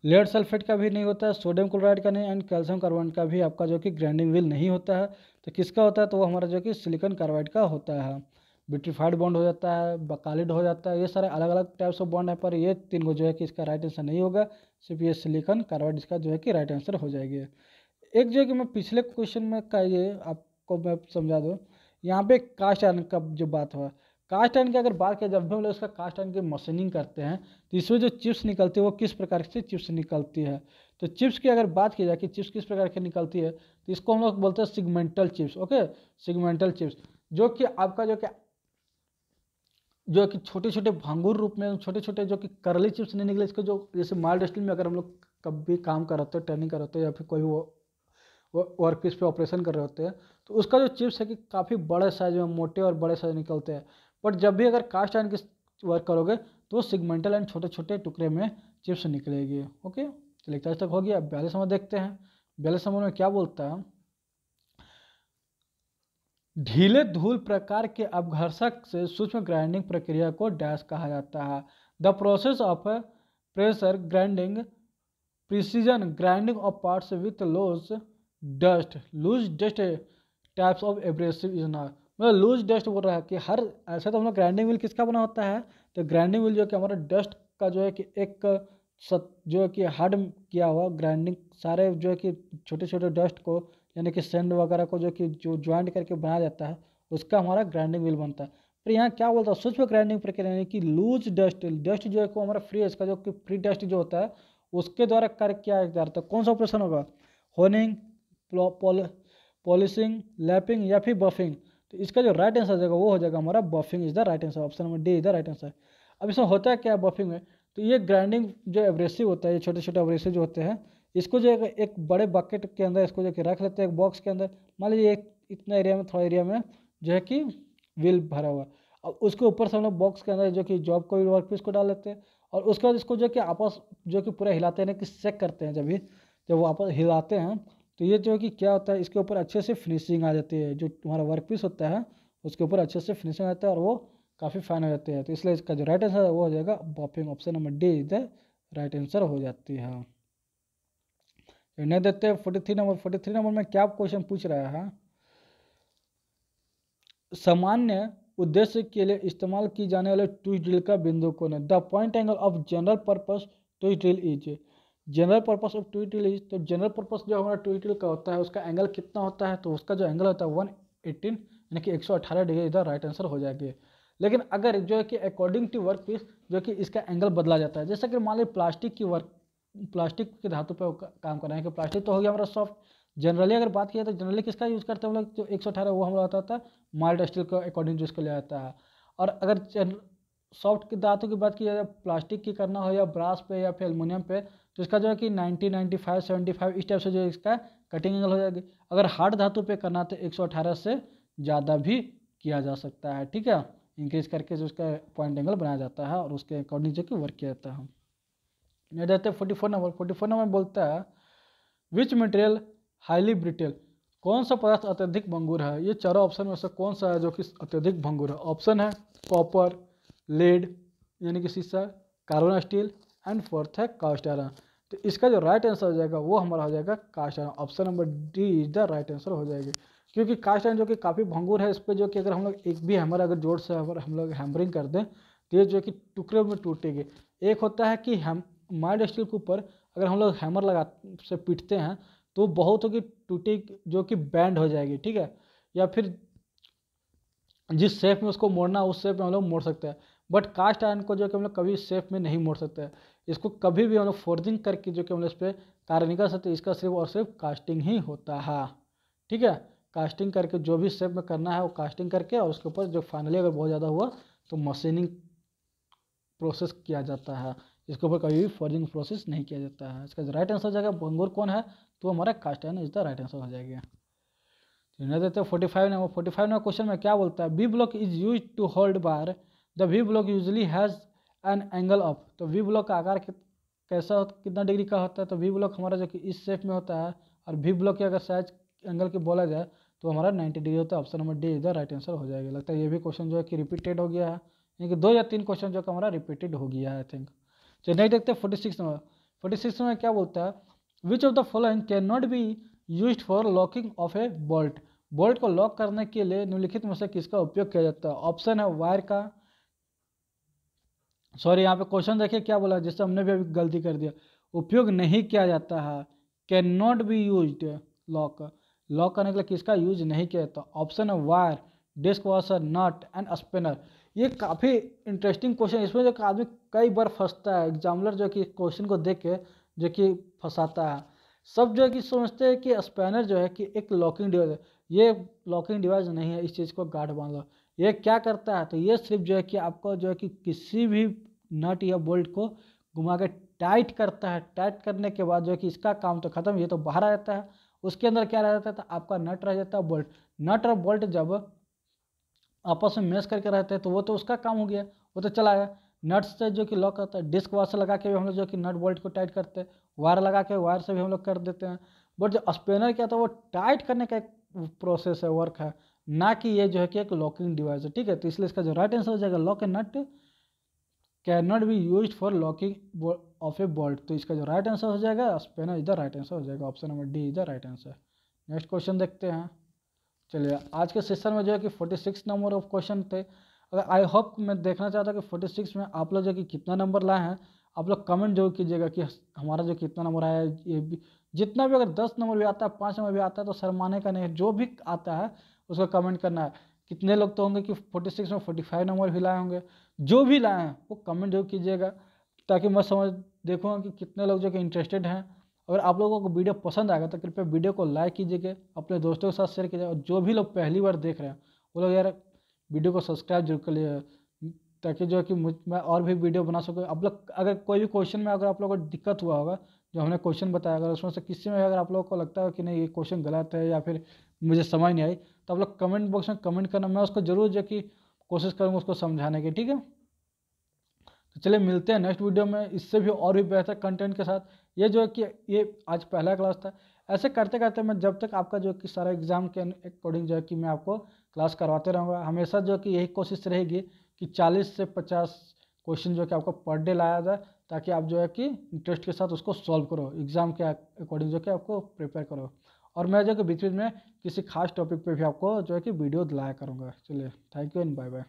लेड सल्फेट का भी नहीं होता है, सोडियम क्लोराइड का नहीं, एंड कैल्शियम कार्बोनेट का भी आपका जो कि ग्राइंडिंग व्हील नहीं होता है। तो किसका होता है? तो वो हमारा जो कि सिलिकॉन कार्बाइड का होता है। विट्रीफाइड बॉन्ड हो जाता है, बकालिड हो जाता है, ये सारे अलग अलग टाइप्स ऑफ बॉन्ड है, पर ये 3 को जो है कि इसका राइट आंसर नहीं होगा, सिर्फ ये सिलिकॉन कार्बाइड इसका जो है कि राइट आंसर हो जाएगी। एक जो है कि मैं पिछले क्वेश्चन में का ये आपको मैं समझा दूँ, यहाँ पे कास्ट आयरन का जो बात हुआ, कास्ट आयरन की अगर बात करें, जब भी हम लोग उसका कास्ट आयरन की मशीनिंग करते हैं तो इसमें जो चिप्स निकलती है वो किस प्रकार से चिप्स निकलती है? तो चिप्स की अगर बात की जाए कि चिप्स किस प्रकार की निकलती है, तो इसको हम लोग बोलते हैं segmental chips. Okay, segmental chips, जो कि आपका जो कि छोटे छोटे भंगुर रूप में छोटे छोटे जो कि करली चिप्स नहीं निकले, इसको जो जैसे माल डस्टिंग में अगर हम लोग कभी काम कर रहे होते हैं, ट्रेनिंग कर रहे होते हैं, या फिर कोई वो वर्क पीस पे ऑपरेशन कर रहे होते हैं, तो उसका जो चिप्स है कि काफ़ी बड़े साइज में मोटे और बड़े साइज निकलते हैं। बट जब भी अगर कास्ट आयरन की वर्क करोगे तो सिगमेंटल एंड छोटे छोटे टुकड़े में चिप्स निकलेगी। ओके, चलिए 41 तक हो गया। 42 नंबर देखते हैं। 42 नंबर में क्या बोलता है? ढीले धूल प्रकार के अपघर्षक से सूक्ष्म ग्राइंडिंग प्रक्रिया को डैश कहा जाता है। The process of pressure grinding, precision grinding of parts with loose dust types of abrasive is not, मतलब लूज डस्ट बोल रहा है कि हर ऐसा तो हम लोग ग्राइंडिंग व्हील किसका बना होता है? तो ग्राइंडिंग व्हील जो कि हमारा डस्ट का जो है कि एक जो है कि हार्ड किया हुआ ग्राइंडिंग सारे जो है कि छोटे छोटे डस्ट को, यानी कि सैंड वगैरह को जो कि जो ज्वाइंट करके बनाया जाता है, उसका हमारा ग्राइंडिंग व्हील बनता है। पर यहाँ क्या बोलता है? सूक्ष्म ग्राइंडिंग प्रक्रिया, यानी कि लूज डस्ट जो है को हमारा फ्री, इसका जो कि फ्री डस्ट जो होता है उसके द्वारा कार्य किया जाता है। कौन सा ऑपरेशन होगा? होनिंग, पॉलिशिंग, लैपिंग, या फिर बफिंग? तो इसका जो राइट आंसर हो जाएगा वो हो जाएगा हमारा buffing is the right answer. Option number D is the right answer. अब इसमें होता है क्या बफिंग में? तो ये ग्राइंडिंग जो एब्रेसिव होता है, ये छोटे छोटे एब्रेसिव जो होते हैं, इसको जो है एक बड़े बकेट के अंदर इसको जो कि रख लेते हैं, एक बॉक्स के अंदर। मान लीजिए एक इतना एरिया में, थोड़ा एरिया में जो है कि व्हील भरा हुआ, अब उसके ऊपर से हम लोग बॉक्स के अंदर जो कि जॉब को वर्क पीस को डाल लेते हैं, और उसके बाद इसको जो कि आपस जो कि पूरा हिलाते हैं ना कि चेक करते हैं, जब वो आपस हिलाते हैं तो ये जो कि क्या होता है, इसके ऊपर अच्छे से फिनिशिंग आ जाती है, जो तुम्हारा वर्क पीस होता है उसके ऊपर अच्छे से फिनिशिंग आता है और वो काफ़ी फाइन हो जाती है। तो इसलिए इसका जो राइट आंसर है वो हो जाएगा बॉपिंग, option number D is the right answer हो जाती है। नहीं देते 43 नंबर में क्या क्वेश्चन पूछ रहा है, सामान्य उद्देश्य के लिए इस्तेमाल की जाने वाले ट्विस्ट ड्रिल का बिंदु कौन है। The point angle of general purpose twist drill is, general purpose of twist drill is, तो जनरल पर्पस जो हमारा ट्विस्ट ड्रिल का होता है उसका एंगल कितना होता है, तो उसका जो एंगल होता है 118 यानी कि 118 डिग्री इधर राइट आंसर हो जाएगी। लेकिन अगर जो है कि अकॉर्डिंग टू वर्क पीस जो कि इसका एंगल बदला जाता है, जैसा कि मान लीजिए प्लास्टिक की धातु पर काम कर रहे हैं कि प्लास्टिक तो हो गया हमारा सॉफ्ट। जनरली अगर बात किया तो जनरली किसका यूज़ करते हैं हम लोग, जो 118 वो हम लोग आता है माइल्ड स्टील का अकॉर्डिंग टू इसको लिया जाता है। और अगर सॉफ्ट की धातु की बात की जाए, प्लास्टिक की करना हो या ब्रास पे या फिर एलुमिनियम पे, तो इसका जो है कि 90, 95, 75 इस टाइप से जो इसका कटिंग एंगल हो जाएगी। अगर हार्ड धातु पे करना तो 118 से ज़्यादा भी किया जा सकता है, ठीक है, इंक्रीज करके जो उसका पॉइंट एंगल बनाया जाता है और उसके अकॉर्डिंग जो कि वर्क किया जाता है। नहीं देते 44 नंबर बोलता है विच मटेरियल हाईली ब्रिटेल, कौन सा पदार्थ अत्यधिक भंगुर है। ये चारों ऑप्शन में से कौन सा है जो कि अत्यधिक भंगुर है। ऑप्शन है कॉपर, लेड यानी कि शीशा, कार्बन स्टील एंड फोर्थ है कास्ट आयरन। तो इसका जो राइट आंसर हो जाएगा वो हमारा हो जाएगा cast iron, option number D is the right answer हो जाएगी। क्योंकि कास्ट आयरन जो कि काफ़ी भंगुर है, इस पर जो कि अगर हम लोग एक भी हैमर अगर जोर से अगर हम लोग हैमरिंग कर दें तो ये जो कि टुकड़े में टूटेगी। एक होता है कि हम माइल्ड स्टील के ऊपर अगर हम लोग हैमर लगा से पीटते हैं तो बहुत होगी टूटी जो कि बैंड हो जाएगी, ठीक है, या फिर जिस शेप में उसको मोड़ना उस शेप में हम लोग मोड़ सकते हैं। बट कास्ट आयरन को जो कि हम लोग कभी शेप में नहीं मोड़ सकते हैं, इसको कभी भी हम लोग फोर्जिंग करके जो कि हम लोग इस पर कार्य नहीं कर सकते। इसका सिर्फ और सिर्फ कास्टिंग ही होता है, ठीक है, कास्टिंग करके जो भी शेप में करना है वो कास्टिंग करके और उसके ऊपर जो फाइनली अगर बहुत ज़्यादा हुआ तो मशीनिंग प्रोसेस किया जाता है। इसके ऊपर कभी भी फॉर्जिंग प्रोसेस नहीं किया जाता है। इसका राइट आंसर हो जाएगा भंगुर कौन है, तो हमारा cast iron is the right answer हो जाएगा। तो देते 45 नंबर क्वेश्चन में क्या बोलता है, V block is use to hold bar, the V block usually has an angle of. तो वी ब्लॉक का आकार कैसा कितना डिग्री का होता है, तो वी ब्लॉक हमारा जो कि इस शेप में होता है और वी ब्लॉक की अगर साइज एंगल की बोला जाए तो हमारा 90 डिग्री होता है। Option number D is the right answer हो जाएगा। लगता है ये भी क्वेश्चन जो है कि रिपीटेड हो गया है, यानी कि 2 या 3 क्वेश्चन जो कि हमारा रिपीटेड हो गया है आई थिंक। चलिए नहीं देखते 46 नंबर क्या बोलता है, which of the following can not be use for locking of a bolt. Bolt को लॉक करने के लिए निम्नलिखित में से किसका उपयोग किया जाता है। ऑप्शन है वायर का, सॉरी यहाँ पे क्वेश्चन देखिए क्या बोला, जिससे हमने भी अभी गलती कर दिया, उपयोग नहीं किया जाता है, can not be use lock करने के लिए किसका यूज नहीं किया जाता। ऑप्शन है wire, disc washer, nut and spanner. ये काफ़ी इंटरेस्टिंग क्वेश्चन, इसमें जो आदमी कई बार फंसता है, एग्जामिनर जो कि क्वेश्चन को देख के जो कि फंसाता है। सब जो है कि सोचते हैं कि स्पैनर जो है कि एक लॉकिंग डिवाइस है, ये लॉकिंग डिवाइस नहीं है, इस चीज़ को गार्ड बांध लो। ये क्या करता है, तो ये सिर्फ जो है कि आपको जो है कि किसी भी नट या बोल्ट को घुमा के टाइट करता है। टाइट करने के बाद जो है कि इसका काम तो खत्म, ये तो बाहर आ जाता है। उसके अंदर क्या रह जाता है, तो आपका नट रह जाता है बोल्ट। नट और बोल्ट जब आपस में मैच करके रहते हैं तो वो तो उसका काम हो गया, वो तो चला गया। नट से जो कि लॉक होता है, डिस्क वाशर लगा के भी हम लोग जो कि नट बोल्ट को टाइट करते हैं, वायर लगा के वायर से भी हम लोग कर देते हैं। बट जो स्पेनर क्या था वो टाइट करने का एक प्रोसेस है, वर्क है, ना कि ये जो है कि एक लॉकिंग डिवाइस है, ठीक है। तो इसलिए इसका जो राइट आंसर हो जाएगा lock and nut can not be use for locking of a bolt. तो इसका जो राइट आंसर हो जाएगा spanner is the right answer हो जाएगा, option number D is the right answer. Next question देखते हैं। चलिए आज के सेशन में जो है कि 46 नंबर ऑफ क्वेश्चन थे। अगर आई होप मैं देखना चाहता हूँ कि 46 में आप लोग जो कि कितना नंबर लाए हैं। आप लोग कमेंट जरूर कीजिएगा कि हमारा जो कितना नंबर आया है। ये भी जितना भी अगर 10 नंबर भी आता है, 5 नंबर भी आता है तो शर्माने का नहीं है, जो भी आता है उसको कमेंट करना है। कितने लोग तो होंगे कि 46 में 45 नंबर भी लाए होंगे, जो भी लाए हैं वो कमेंट जरूर कीजिएगा ताकि मैं समझ देखूँगा कि कितने लोग जो कि इंटरेस्टेड हैं। अगर आप लोगों को वीडियो पसंद आएगा तो कृपया वीडियो को लाइक कीजिएगा, अपने दोस्तों के साथ शेयर कीजिएगा, और जो भी लोग पहली बार देख रहे हैं वो लोग यार वीडियो को सब्सक्राइब जरूर कर लिए, ताकि जो है कि मैं और भी वीडियो बना सकूँ। आप लोग अगर कोई भी क्वेश्चन में अगर आप लोगों को दिक्कत हुआ होगा, जो हमने क्वेश्चन बताया, अगर उसमें से किसी में अगर आप लोगों को लगता है कि नहीं ये क्वेश्चन गलत है या फिर मुझे समझ नहीं आई, तो आप लोग कमेंट बॉक्स में कमेंट करना, मैं उसको जरूर जो कि कोशिश करूँगा उसको समझाने की, ठीक है। तो चलिए मिलते हैं नेक्स्ट वीडियो में इससे भी और भी बेहतर कंटेंट के साथ। ये जो है कि ये आज पहला क्लास था, ऐसे करते करते मैं जब तक आपका जो कि सारा एग्जाम के अकॉर्डिंग जो है कि मैं आपको क्लास करवाते रहूँगा। हमेशा जो कि यही कोशिश रहेगी कि 40 से 50 क्वेश्चन जो कि आपको पर डे लाया जाए, ताकि आप जो है कि इंटरेस्ट के साथ उसको सॉल्व करो, एग्जाम के अकॉर्डिंग जो कि आपको प्रिपेयर करो। और मैं जो कि बीच बीच में किसी खास टॉपिक पे भी आपको जो है कि वीडियो दिलाया करूँगा। चलिए, thank you and bye bye.